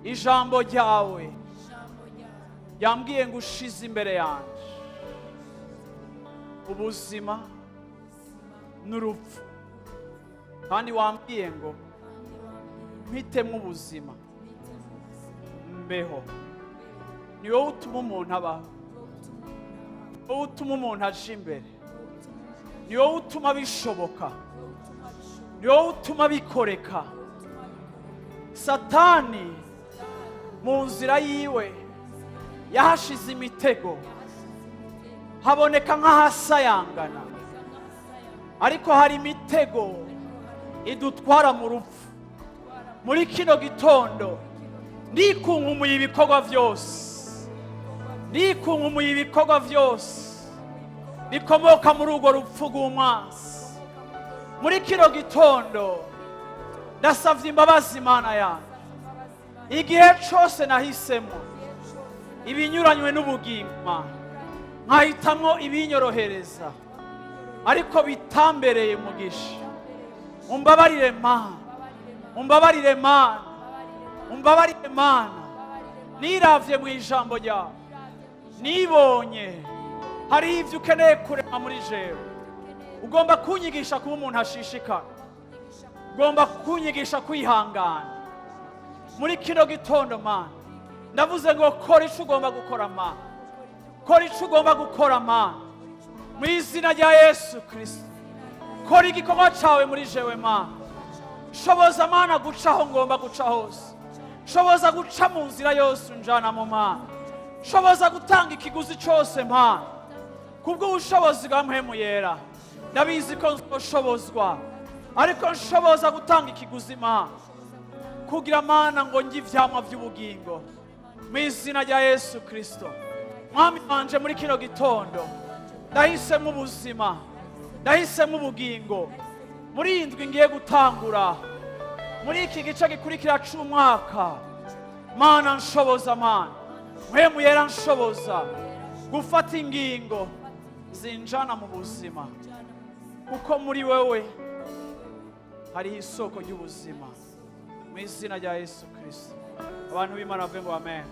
[SPEAKER 1] ijambo ryawe yambwiye ngo ushize imbere yanje ubuzima n'urupfu, kandi wambwiye ngo mpitemo ubuzima mbeho. Ni wowe utuma umuntu abaho, ni wowe utuma umuntu aja imbere, ni wowe utuma bishoboka, ni wowe utuma bikoreka. Satani mu nzira yiwe yahashize imitego, haboneka nk'ahasayangana, ariko hari imitego idutwara mu rupfu. Muri kino gitondo ndikunkumuye ibikorwa byose, ndikunkumuye ibikorwa byose bikomoka muri urwo rupfu rw'umwanzi. Muri kino gitondo ndasavye imbabazi Imana yanjye. Igihe cyose nahisemo ibinyuranywe n'ubugingo, nkahitamwo ibinyorohereza ariko bitambereye umugisha. Umbabarire Mana, umbabarire Mana, umbabarire Mana. Niravye mu ijambo ryawe, nibonye hari ivyo ukeneye kurema muri jewe. Ugomba kunyigisha kuba umuntu ashishikara, ugomba kunyigisha kwihangana. Muri kino gitondo Mana, ndavuze ngo kora ico ugomba gukora Mana, kora ico ugomba gukora Mana, mu izina rya Yesu Kristo. Kora igikorwa cawe muri jewe Mana. Shoboza Mana guca aho ngomba guca hose, shoboza guca mu nzira yose unjana mu Mana, shoboza gutanga ikiguzi cyose Mana, kubw'ubushobozi bwa Mpwemu Yera. Ndabizi ko nzoshobozwa, ariko nshoboza gutanga ikiguzi Mana, kugira Mana ngo njye ivyamwa by'ubugingo mu izina rya Yesu Kristo. Mwami wanje, muri kino gitondo ndahisemo ubuzima, ndahisemo ubugingo. Muri indwi ngiye gutangura, muri iki gice gikurikira c'umwaka, Mana nshoboza Mana, Mpwemu Yera nshoboza gufata ingingo zinjana mu buzima, kuko muri wewe hari isoko ry'ubuzima mu izina rya Yesu Kristo. Abantu b'Imana bavuge ngo amen.